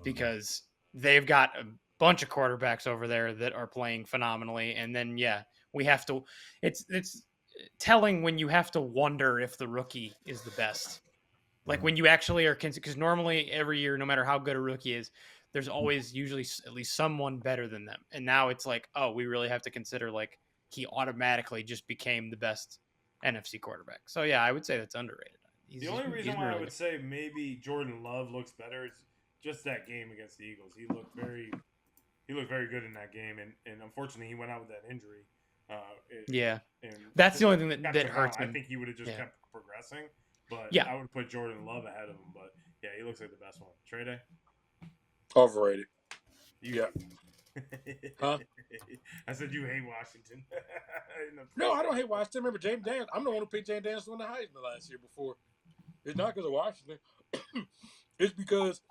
because they've got a bunch of quarterbacks over there that are playing phenomenally. And then, we have to, it's telling when you have to wonder if the rookie is the best. Like when you actually are, because normally every year, no matter how good a rookie is, there's always usually at least someone better than them. And now it's like, oh, we really have to consider like he automatically just became the best NFC quarterback. So yeah, I would say that's underrated. The only reason why I would say maybe Jordan Love looks better is just that game against the Eagles. He looked very he looked very good in that game, and unfortunately he went out with that injury. And that's the only thing that hurts him. him. I think he would have just kept progressing, but yeah, I would put Jordan Love ahead of him. But yeah, he looks like the best one. Trey Day? Overrated. Yeah. Huh? I said you hate Washington. No, I don't hate Washington. Remember, Jayden Daniels. I'm the one who picked Jayden Daniels to win the Heisman last year before. It's not because of Washington. It's because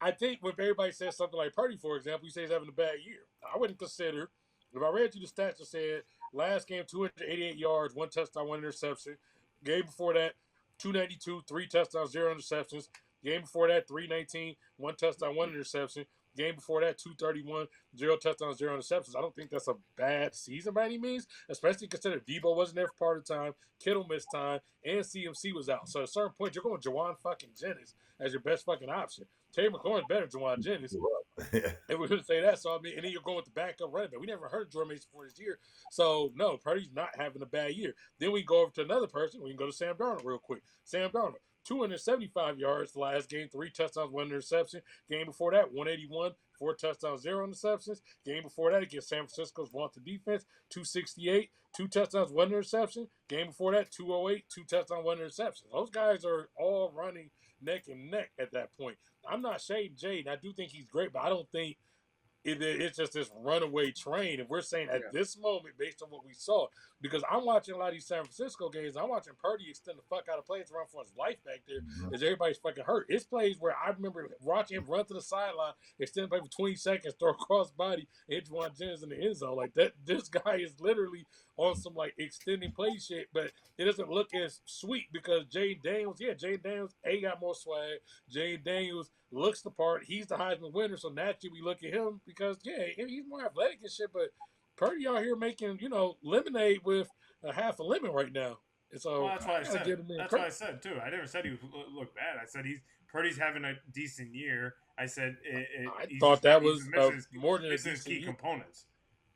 I think when everybody says something like Purdy, for example, you say he's having a bad year. I wouldn't consider, if I read you the stats that said last game, 288 yards, 1 touchdown, 1 interception. Game before that, 292, 3 touchdowns, 0 interceptions. Game before that, 319, 1 touchdown, 1 interception. Game before that, 231, 0 touchdowns, 0 interceptions. I don't think that's a bad season by any means, especially considering Debo wasn't there for part of the time, Kittle missed time, and CMC was out. So at a certain point, you're going Jawan fucking Jennings as your best fucking option. Terry McLaurin's better than Jawan Jennings. And we're going to say that. So, I mean, and then you're going with the backup running back. We never heard of Jordan Mason for this year. So, no, Purdy's not having a bad year. Then we go over to another person. We can go to Sam Darnold real quick. Sam Darnold. 275 yards the last game, 3 touchdowns, 1 interception. Game before that, 181, 4 touchdowns, 0 interceptions. Game before that against San Francisco's vaunted defense, 268, 2 touchdowns, 1 interception. Game before that, 208, 2 touchdowns, 1 interception. Those guys are all running neck and neck at that point. I'm not shading Jayden. I do think he's great, but I don't think it's just this runaway train. And we're saying at this moment, based on what we saw, because I'm watching a lot of these San Francisco games, I'm watching Purdy extend the fuck out of plays to run for his life back there as everybody's fucking hurt. It's plays where I remember watching him run to the sideline, extend play for 20 seconds, throw a cross body, and hit Juwan Jennings in the end zone. Like that, this guy is literally on some like extending play shit, but it doesn't look as sweet because Jayden Daniels, got more swag. Jayden Daniels looks the part. He's the Heisman winner, so naturally we look at him because he's more athletic and shit. But Purdy out here making lemonade with a half a lemon right now. And so that's what I said. That's what I said too. I never said he looked bad. I said Purdy's having a decent year. I said I thought that was more than missing key components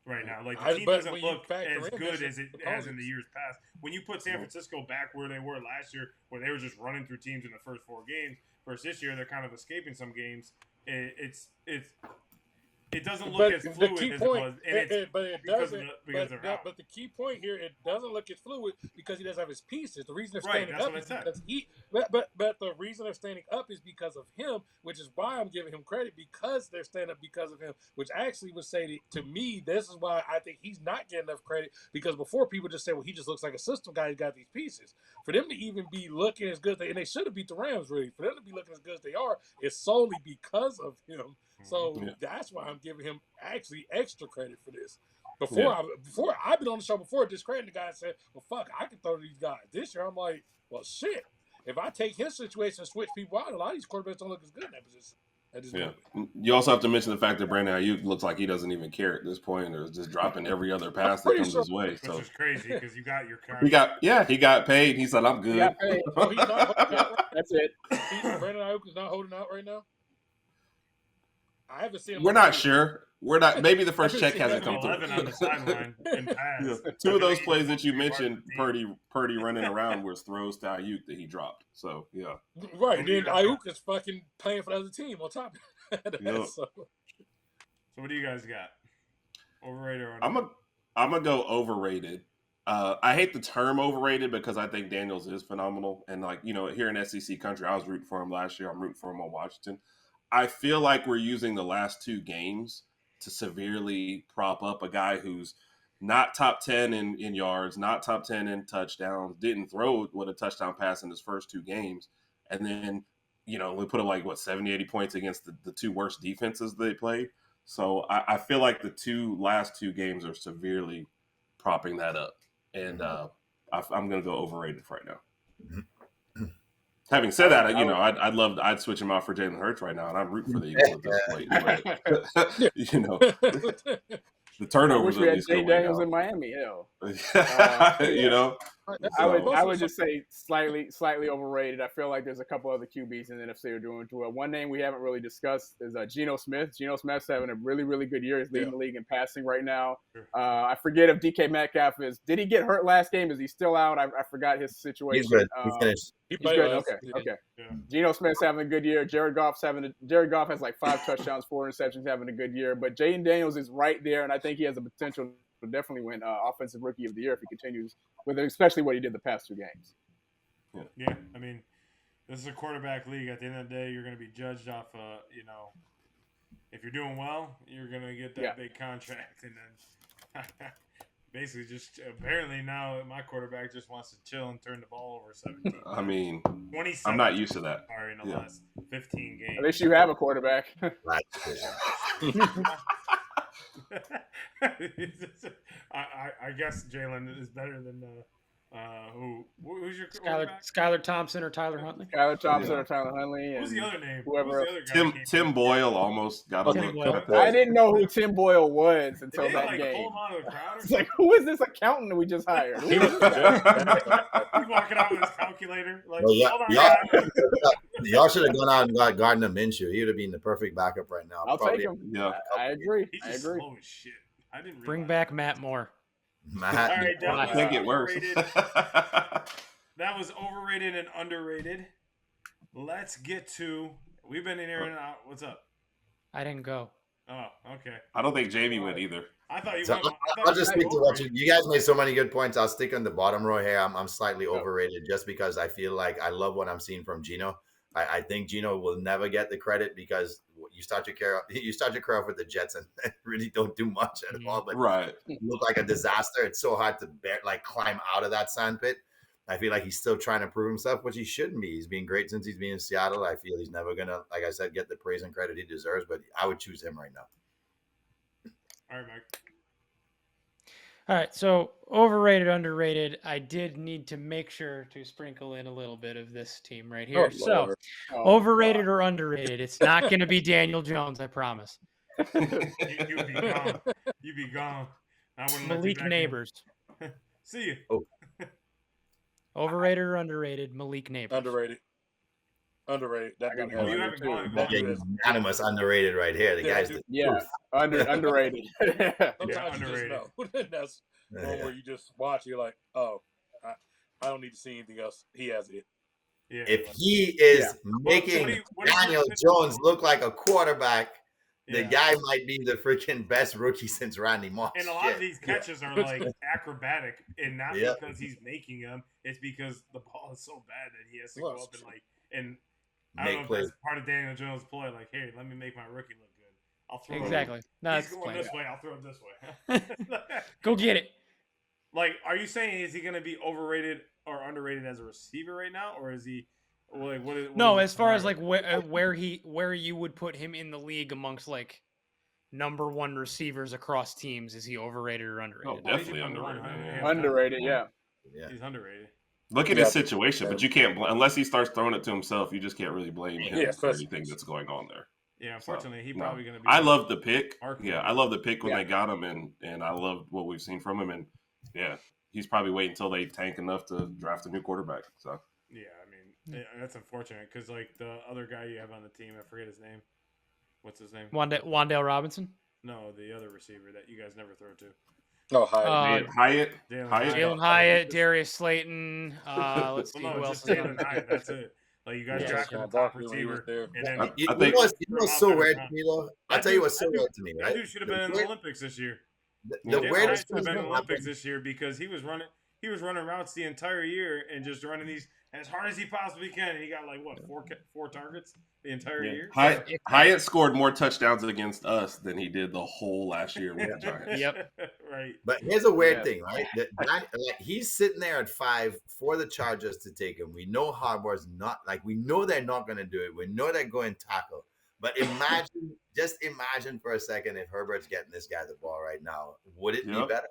right now. Like the team but doesn't look as good as it has in the years past. When you put San Francisco back where they were last year, where they were just running through teams in the first 4 games, versus this year they're kind of escaping some games. It doesn't look as fluid as it was, but it doesn't. But the key point here, it doesn't look as fluid because he doesn't have his pieces. The reason they're standing up is because but the reason they're standing up is because of him, which is why I'm giving him credit because they're standing up because of him. Which actually would say to me, this is why I think he's not getting enough credit because before people just say, well, he just looks like a system guy. He's got these pieces. For them to even be looking as good, and they should have beat the Rams really. For them to be looking as good as they are, is solely because of him. So that's why I'm giving him actually extra credit for this. Before I've been on the show before discrediting the guy and said, well, fuck, I can throw to these guys. This year I'm like, well, shit. If I take his situation and switch people out, a lot of these quarterbacks don't look as good in that position at this moment. You also have to mention the fact that Brandon Ayuk looks like he doesn't even care at this point, or is just dropping every other pass that comes his way. So which is crazy because you got your car. He got paid. He said, I'm good. He got paid. So he's not holding out right? That's it. Brandon Ayuk is not holding out right now? I haven't seen him. We're not sure. We're not. Maybe the first check hasn't come through. 11 on the sideline and pass. 2 of those plays that you mentioned, Purdy running around, was throws to Ayuk that he dropped. So right. Then Ayuk is fucking playing for the other team on top of that. So what do you guys got? Overrated or underrated? I'm gonna go overrated. I hate the term overrated because I think Daniels is phenomenal, and here in SEC country, I was rooting for him last year. I'm rooting for him on Washington. I feel like we're using the last 2 games to severely prop up a guy who's not top 10 in yards, not top 10 in touchdowns, didn't throw with a touchdown pass in his first 2 games. And then, we put up 70, 80 points against the 2 worst defenses they played. So I feel like the last 2 games are severely propping that up. And I'm going to go overrated right now. Mm-hmm. Having said that, I'd switch him out for Jalen Hurts right now, and I'm rooting for the Eagles at this point. But, the turnovers I wish we had Jayden Daniels in Miami. Hell, I would just say slightly overrated. I feel like there's a couple other QBs in the NFC who are doing well. One name we haven't really discussed is Geno Smith. Geno Smith's having a really, really good year. He's leading the league in passing right now. I forget if DK Metcalf is. Did he get hurt last game? Is he still out? I forgot his situation. He's good. He's finished. He's good. Okay. Yeah. Geno Smith's having a good year. Jared Goff has like 5 touchdowns, 4 interceptions, having a good year. But Jayden Daniels is right there, and I think he has the potential to definitely win Offensive Rookie of the Year if he continues with it, especially what he did the past 2 games. Yeah, I mean, this is a quarterback league. At the end of the day, you're going to be judged off, if you're doing well, you're going to get that big contract. And then basically just apparently now my quarterback just wants to chill and turn the ball over 17. I mean, 27. I'm not used to that. In the last 15 games. At least you have a quarterback. I guess Jalen is better than who's your quarterback? Skylar Thompson or Tyler Huntley? Skylar Thompson or Tyler Huntley. Who's the other name? Whoever. Tim Boyle almost got a look. I didn't know who Tim Boyle was until that game. Pull him out of the crowd it's like, who is this accountant we just hired? He's walking out with his calculator. Like, y'all should have gone out and got Gardner Minshew. He would have been the perfect backup right now. I'll take him. Yeah, I agree. He's just slow as shit. I didn't bring back Matt Moore. All right, I think it works. That was overrated and underrated. Let's get to. We've been in here and out. What's up? I didn't go. Oh, okay. I don't think Jamie went either. I thought you so went. I'll just speak to what you guys made so many good points. I'll stick on the bottom row here. I'm slightly overrated just because I feel like I love what I'm seeing from Geno. I think Geno will never get the credit because you start your career off with the Jets and really don't do much at all. But look like a disaster. It's so hard to climb out of that sandpit. I feel like he's still trying to prove himself, which he shouldn't be. He's been great since he's been in Seattle. I feel he's never gonna, like I said, get the praise and credit he deserves. But I would choose him right now. All right, Mike. All right, so overrated, underrated. I did need to make sure to sprinkle in a little bit of this team right here. Overrated or underrated? It's not going to be Daniel Jones, I promise. You'd be gone. You'd be gone. I wouldn't Malik Neighbors. See you. Oh. Overrated or underrated? Malik Neighbors. Underrated. That You haven't gone. Unanimous underrated right here. The guy's underrated. Underrated. That's one where you just watch. You're like, oh, I don't need to see anything else. He has it. Yeah. If he is making Daniel Jones look like a quarterback, the guy might be the freaking best rookie since Randy Moss. And a lot of these catches are like acrobatic, and not because he's making them. It's because the ball is so bad that he has to go up and I don't know if that's part of Daniel Jones' play. Like, hey, let me make my rookie look good. I'll throw exactly. No, he's going this way. I'll throw him this way. Go get it. Like, are you saying is he going to be overrated or underrated as a receiver right now, or is he? Like, what as far as like where you would put him in the league amongst like number 1 receivers across teams, is he overrated or underrated? Oh, definitely underrated. Underrated, yeah. He's underrated. Look at his situation, but you can't unless he starts throwing it to himself. You just can't really blame him for anything that's going on there. Yeah, unfortunately, he's probably going to be. I love the pick. Yeah, I love the pick when they got him, and I love what we've seen from him. And he's probably waiting until they tank enough to draft a new quarterback. So I mean, that's unfortunate because like the other guy you have on the team, I forget his name. What's his name? Wandale Robinson. No, the other receiver that you guys never throw to. Oh, Hyatt. Jalen Hyatt, Darius Slayton. Let's see who else is on Jalen Hyatt. That's it. Like you guys drafted a top receiver, and then you know what's so weird to me though? I'll tell you what's so weird to me, right? That dude should have been in the Olympics this year. The weirdest should have been in the Olympics this year because he was running routes the entire year and just running these as hard as he possibly can. And he got like what 4 targets the entire year. Hyatt scored more touchdowns against us than he did the whole last year with the Giants. Yep. Right. But here's a weird thing, right? He's sitting there at 5 for the Chargers to take him. We know Harbaugh's not we know they're not going to do it. We know they're going to tackle. But just imagine for a second if Herbert's getting this guy the ball right now. Would it be better?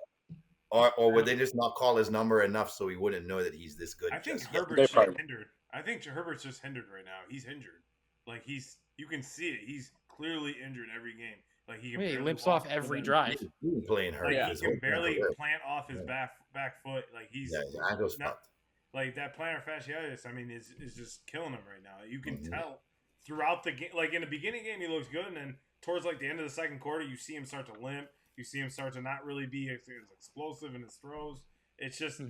Or would they just not call his number enough so he wouldn't know that he's this good? I think Herbert's just hindered. I think Herbert's just hindered right now. He's injured. Like you can see it. He's clearly injured every game. Like he can He barely limps walk, off but every then, drive. He's playing hurt. Like, Yeah. he His can whole barely career. plant off his back foot. Like he's His ankle's not, fucked. like that plantar fasciitis. I mean, is just killing him right now. You can Mhm. tell throughout the game. Like in the beginning game, he looks good, and then towards like the end of the second quarter, you see him start to limp. You see him start to not really be as explosive in his throws. It's just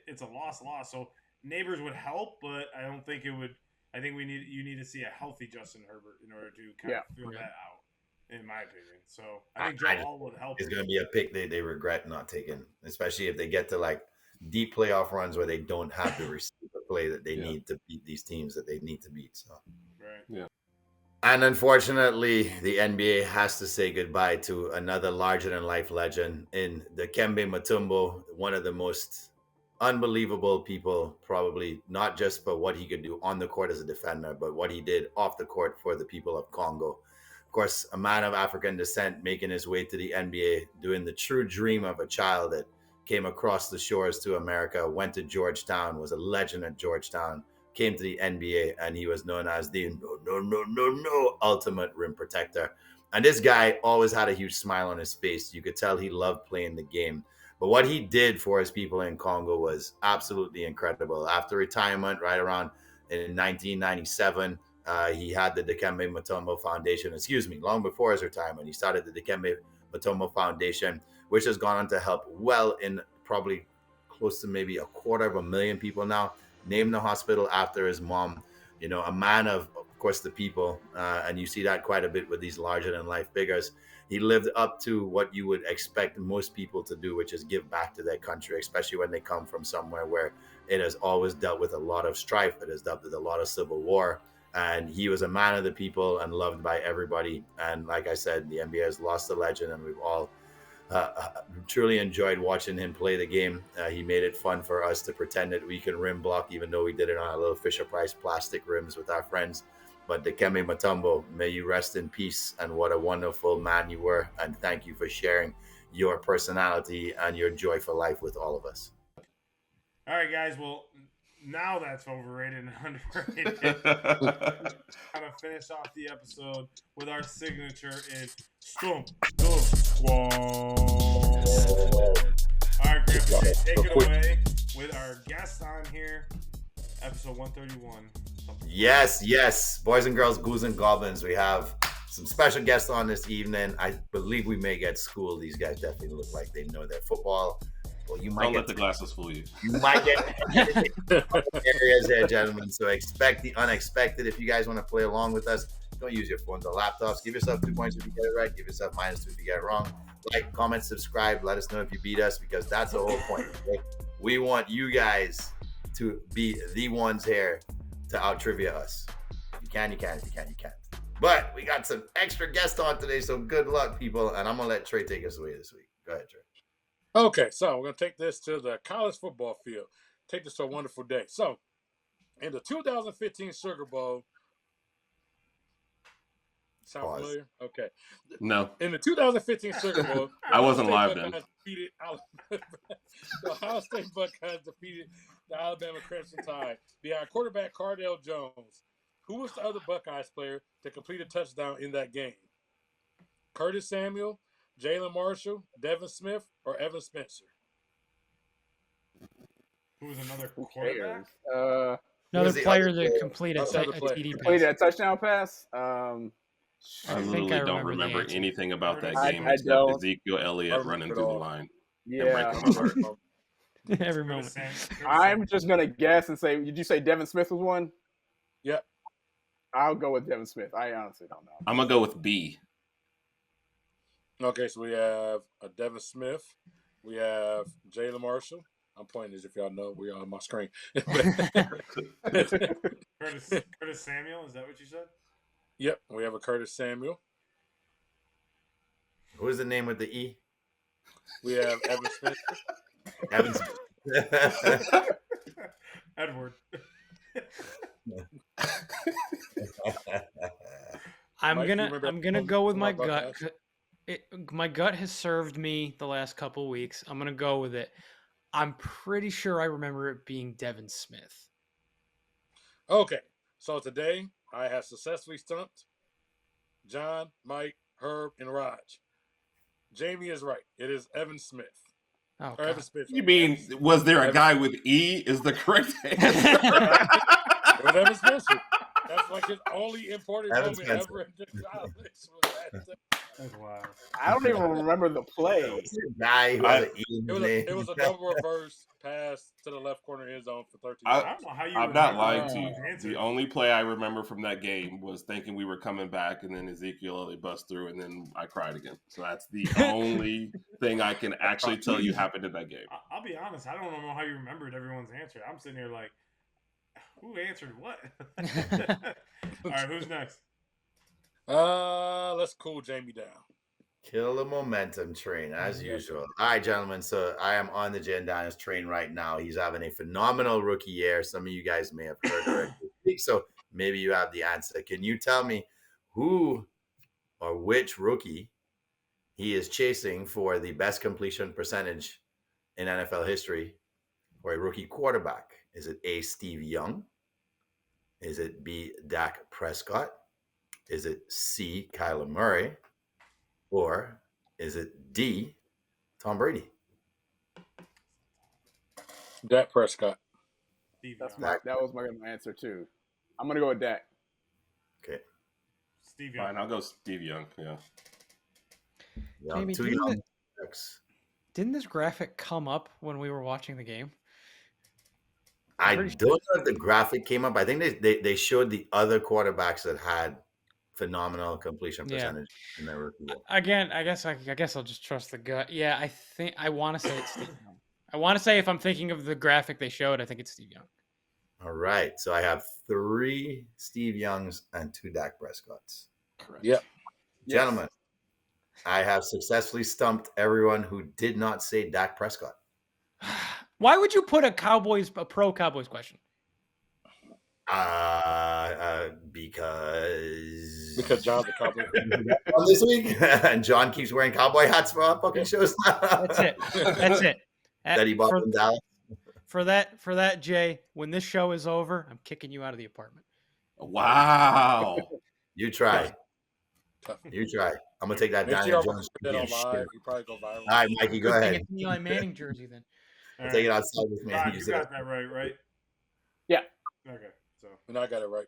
it's a loss. So Neighbors would help, but I don't think it would. I think you need to see a healthy Justin Herbert in order to kind of fill that out, in my opinion. So I think Joe Hall would help. It's going to be a pick they regret not taking, especially if they get to like deep playoff runs where they don't have the receiver play that they need to beat these teams that they need to beat. So Right. Yeah. And unfortunately, the NBA has to say goodbye to another larger-than-life legend in Dikembe Mutombo, one of the most unbelievable people, probably not just for what he could do on the court as a defender, but what he did off the court for the people of Congo. Of course, a man of African descent making his way to the NBA, doing the true dream of a child that came across the shores to America, went to Georgetown, was a legend at Georgetown, came to the NBA, and he was known as the no ultimate rim protector. And this guy always had a huge smile on his face. You could tell he loved playing the game. But what he did for his people in Congo was absolutely incredible. After retirement, right around in 1997, he had the Dikembe Mutombo Foundation. Long before his retirement, he started the Dikembe Mutombo Foundation, which has gone on to help well in probably close to maybe 250,000 people now. Named the hospital after his mom, a man of course, the people. And you see that quite a bit with these larger-than-life figures. He lived up to what you would expect most people to do, which is give back to their country, especially when they come from somewhere where it has always dealt with a lot of strife. It has dealt with a lot of civil war. And he was a man of the people and loved by everybody. And like I said, the NBA has lost a legend, and we've all truly enjoyed watching him play the game. He made it fun for us to pretend that we can rim block, even though we did it on a little Fisher-Price plastic rims with our friends. But Dikembe Mutombo, may you rest in peace, and what a wonderful man you were. And thank you for sharing your personality and your joy for life with all of us. All right, guys. Well, now that's overrated and underrated. Kind of finish off the episode with our signature is Stump the Squad. All right, Griffin, take it away with our guest on here, episode 131. Yes. Boys and girls, ghouls and goblins. We have some special guests on this evening. I believe we may get schooled. These guys definitely look like they know their football. Well, you might Don't let the glasses fool you. You might get areas there, gentlemen. So expect the unexpected. If you guys want to play along with us, don't use your phones or laptops. Give yourself 2 points if you get it right. Give yourself -2 if you get it wrong. Like, comment, subscribe. Let us know if you beat us, because that's the whole point. Okay? We want you guys to be the ones here to out trivia us. If you can, you can. If you can, you can. But we got some extra guests on today, so good luck, people. And I'm gonna let Trey take us away this week. Go ahead, Trey. Okay, so we're going to take this to the college football field. Take this to a wonderful day. So, in the 2015 Sugar Bowl, sound familiar? Okay. No. In the 2015 Sugar Bowl, I wasn't live then. The Ohio State Buckeyes defeated the Alabama Crimson Tide behind quarterback Cardale Jones. Who was the other Buckeyes player to complete a touchdown in that game? Curtis Samuel, Jalen Marshall, Devin Smith, or Evan Spencer? Who was another quarterback? Another player that completed a TD pass. Completed a touchdown pass. I literally don't remember anything about that game I except don't. Ezekiel Elliott running through the line. Yeah. Every moment. I'm just going to guess and say, did you say Devin Smith was one? Yep. I'll go with Devin Smith. I honestly don't know. I'm going to go with B. Okay, so we have a Devin Smith. We have Jalen Marshall. I'm pointing as if y'all know. We're on my screen. Curtis Samuel, is that what you said? Yep, we have a Curtis Samuel. What is the name with the E? We have Evan Spencer. Evan Spencer. Edward. I'm Mike, gonna go with my gut. My gut has served me the last couple of weeks. I'm gonna go with it. I'm pretty sure I remember it being Devin Smith. Okay, so today I have successfully stumped John, Mike, Herb, and Rodg. Jamie is right. It is Evan Smith. Oh, Or Evan Smith. You mean, was there a guy with E is the correct answer? It was Evan Spencer. That's like his only important Evan moment Spencer. ever in the college. Was that. That's wild. I don't even remember the play. Guy who has an E in It his was, name. it was a double reverse pass to the left corner end zone for 13 I- I don't know how you I'm not remember lying that to you. answer. The only play I remember from that game was thinking we were coming back, and then Ezekiel Elliott bust through, and then I cried again. So that's the only thing I can actually tell you happened in that game. I'll be honest. I don't know how you remembered everyone's answer. I'm sitting here like, who answered what? All right, who's next? Let's cool Jamie down. Kill the momentum train as usual. All right, gentlemen. So I am on the Jayden Daniels train right now. He's having a phenomenal rookie year. Some of you guys may have heard already this week, so maybe you have the answer. Can you tell me who or which rookie he is chasing for the best completion percentage in NFL history for a rookie quarterback? Is it A, Steve Young? Is it B, Dak Prescott? Is it C, Kyler Murray? Or is it D, Tom Brady? Dak Prescott. Steve That Young. was my answer too. I'm gonna go with Dak. Okay. Steve Young. Fine, I'll go Steve Young. Yeah. Young, Jamie, two didn't young it- backs. Didn't this graphic come up when we were watching the game? I pretty don't know if the graphic came up. I think they showed the other quarterbacks that had phenomenal completion Yeah. percentage in their rookie year. Again, I guess I'll just trust the gut. Yeah, I want to say it's Steve Young. I want to say if I'm thinking of the graphic they showed, I think it's Steve Young. All right. So I have 3 Steve Youngs and 2 Dak Prescotts. Correct. Yep. Gentlemen, I have successfully stumped everyone who did not say Dak Prescott. Why would you put a pro Cowboys question? Because John's a Cowboy. this week, and John keeps wearing cowboy hats for our fucking shows. That's it. That's it. That he bought from Dallas. For that, Jay, when this show is over, I'm kicking you out of the apartment. Wow. You try. You try. I'm gonna take that Make Daniel sure Jones. that on shit. live. You probably go viral. All right, Mikey, go Good thing ahead. it's an Eli Manning jersey then. All Take it right. outside with me. Rod, and you use it. got that right? Yeah. Okay. So And I got it right.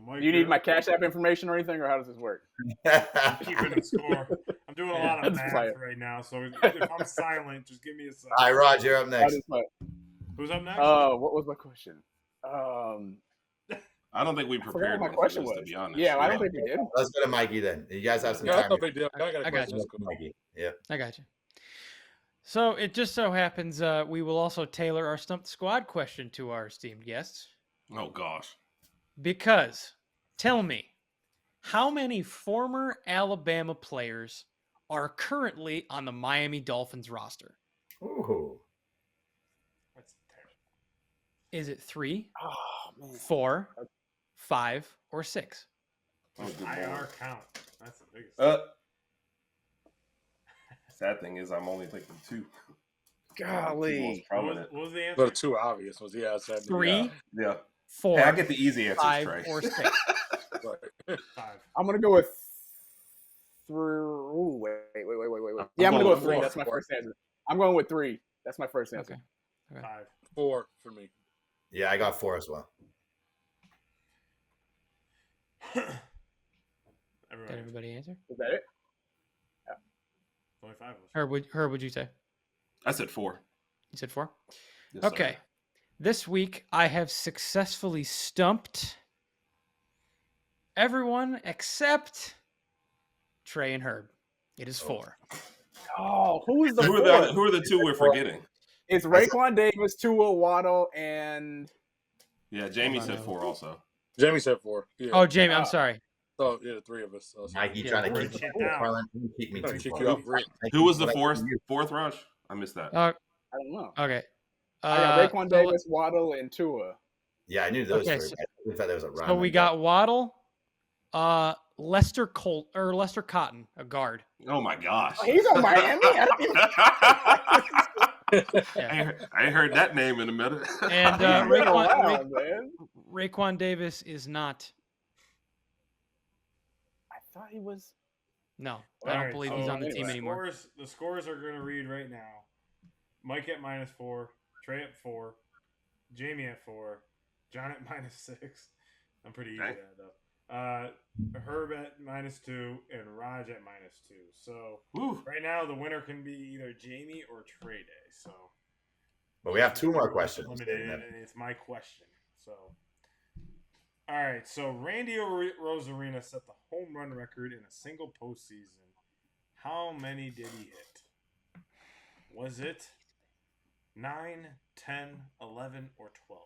Mike, Do you need my Cash App information or anything, or how does this work? I'm keeping a score. I'm doing a lot of That's math fine. right now, so if I'm silent, just give me a second. All right, Rod, you're up next. Who's up next? What was my question? I don't think we I forgot prepared what my one for question this, was. to be honest. Yeah, I don't think we did. Let's go to Mikey then. You guys have some Yeah, I time. thought they did. I got a I got question. you. That's cool. Mikey. Yeah. I got you. So it just so happens we will also tailor our Stump the Squad question to our esteemed guests. Oh gosh. Because, tell me, how many former Alabama players are currently on the Miami Dolphins roster? Ooh. That's terrible. Is it 3, Oh man. 4, 5, or 6? IR count. That's the biggest. Sad thing is, I'm only thinking 2. Golly. Most prominent. What was the answer? But the 2 obvious ones. Yeah, I said 3, Yeah. 4, Hey, I get the easy answers, 5, Trey. or 6. Right. 5. I'm gonna go with 3. Ooh, wait. Yeah, I'm gonna go with 3. Four. That's my first answer. I'm going with 3. That's my first answer. Okay. 5. 4 for me. Yeah, I got 4 as well. Did Everybody. everybody answer? Is that it? Only 5 was. Herb, would you say? I said 4. You said 4? Yes, sir. Okay. This week, I have successfully stumped everyone except Trey and Herb. It is 4. Oh, who is the Who are the 2 we're forgetting? It's Raekwon Davis, Tua, Waddle, and Yeah, Jamie Hold on, said 4 also. Jamie said 4. Yeah. Oh, Jamie, I'm sorry. So, yeah, the 3 of us. Mikey Yeah, trying to write keep shit me down. keep me I'm gonna too kick far. you out real. Who was the fourth Raj? I missed that. I don't know. Okay. I got Raekwon so- Davis, Waddle, and Tua. Yeah, I knew those Okay, 3. so- I thought there was a run. So we got Waddle, Lester Cotton, a guard. Oh my gosh. Oh, he's on Miami. Yeah. I ain't heard that name in a minute. And He's been around, man. Raekwon Davis is not. I thought he was. No, I don't believe he's on the team anymore. The scores are going to read right now. Mike at -4, Trey at 4, Jamie at 4, John at -6. I'm pretty easy at that, though. Herb at -2, and Raj at -2. So right now, the winner can be either Jamie or Trey Day. So, but we have 2 more questions. Limited, and it's my question. So, all right. So Randy Rosarina set the home run record in a single postseason. How many did he hit? Was it 9, 10, 11, or 12?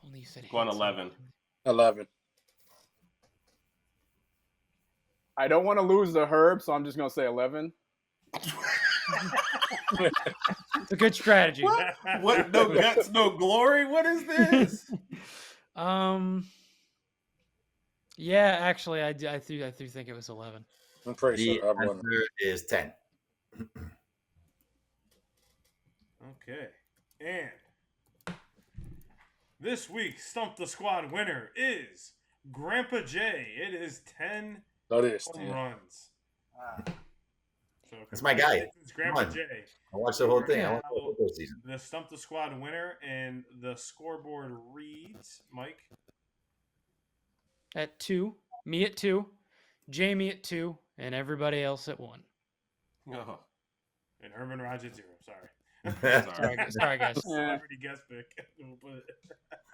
Only you said Go on 11. 11. I don't want to lose the Herb, so I'm just going to say 11. It's a good strategy. What? No guts, no glory? What is this? Yeah, actually, I do think it was 11. I'm pretty sure The answer is 10. Okay. And this week's Stump the Squad winner is Grandpa J. It is 10 home runs. So That's my guy. It's Grandpa J. I watched the whole thing. I Now, watched the whole season. the Stump the Squad winner, and the scoreboard reads, Mike? At 2, me at 2, Jamie at 2, and everybody else at 1. Oh. And Herman Raj at 0. Sorry. Sorry, guys. Celebrity guest pick.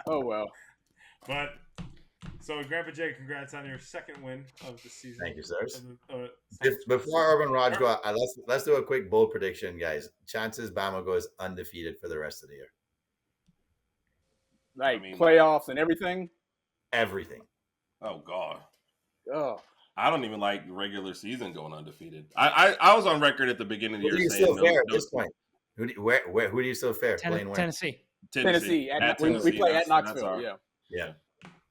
Oh, well. But, so Grandpa J, congrats on your second win of the season. Thank you, sirs. Before Urban Raj go out, let's do a quick bold prediction, guys. Chances Bama goes undefeated for the rest of the year. Like playoffs and everything? Everything. Oh, God. Oh. I don't even like regular season going undefeated. I was on record at the beginning of the year Who do you saying still fair at no, this point? Who do you still fair playing where? Tennessee. Tennessee. We play at Knoxville, yeah.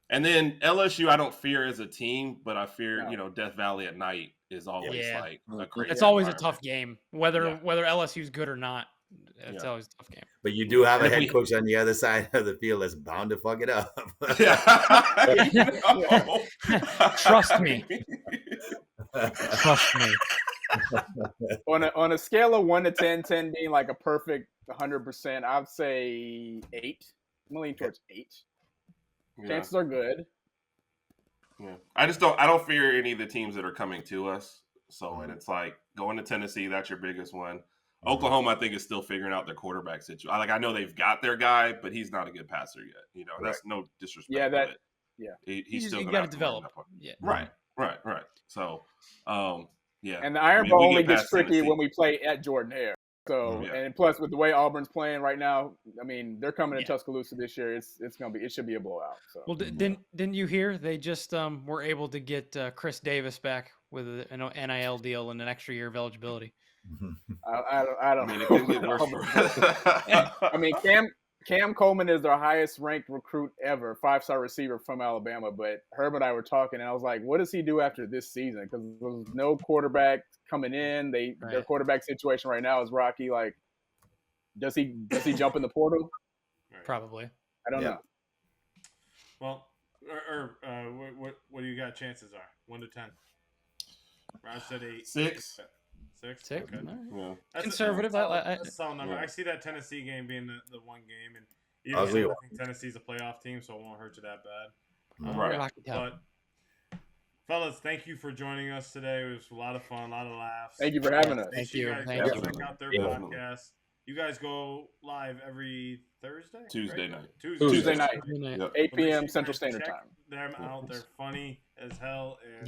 And then LSU, I don't fear as a team, but I fear, Death Valley at night is always like a crazy. It's always a tough game, whether LSU's good or not. It's always a tough game. But you do have a head coach on the other side of the field that's bound to fuck it up. Trust me. Trust me. On a scale of 1 to 10, 10 being like a perfect 100%, I'd say 8. I'm leaning towards 8. Chances are good. Yeah, I don't fear any of the teams that are coming to us. So, and it's like going to Tennessee, that's your biggest one. Oklahoma, I think, is still figuring out their quarterback situation. I know they've got their guy, but he's not a good passer yet. That's no disrespect. He's still got to develop. Yeah, right. So, And the Iron Bowl only gets tricky when we play at Jordan Hare. So, and plus with the way Auburn's playing right now, I mean, they're coming to Tuscaloosa this year. It should be a blowout. So. Well, didn't you hear they just were able to get Chris Davis back with an NIL deal and an extra year of eligibility? I don't mean, it can get worse. I mean, Cam Coleman is their highest ranked recruit ever, 5-star receiver from Alabama. But Herb and I were talking, and I was like, what does he do after this season? Because there's no quarterback coming in. Their quarterback situation right now is rocky. Like, does he jump in the portal? Probably. I don't know. Well, what do you got? Chances are 1 to 10. Raj said 8. 6. 6. Okay. Yeah. That's conservative. That's a solid number. I see that Tennessee game being the one game, and even I think Tennessee's a playoff team, so it won't hurt you that bad. Right. But fellas, thank you for joining us today. It was a lot of fun, a lot of laughs. Thank you for having us. Thank you. Check out their podcast. You guys go live every Thursday? Tuesday night. Tuesday night. Yep. 8 p.m. Central Standard Time. Them out. They're funny as hell. And,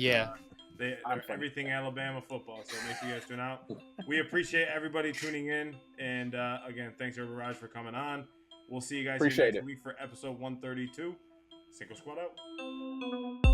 they're everything Alabama football, so make sure you guys tune out. We appreciate everybody tuning in, and again, thanks to Raj for coming on. We'll see you guys next week for episode 132. Cinco Squad out.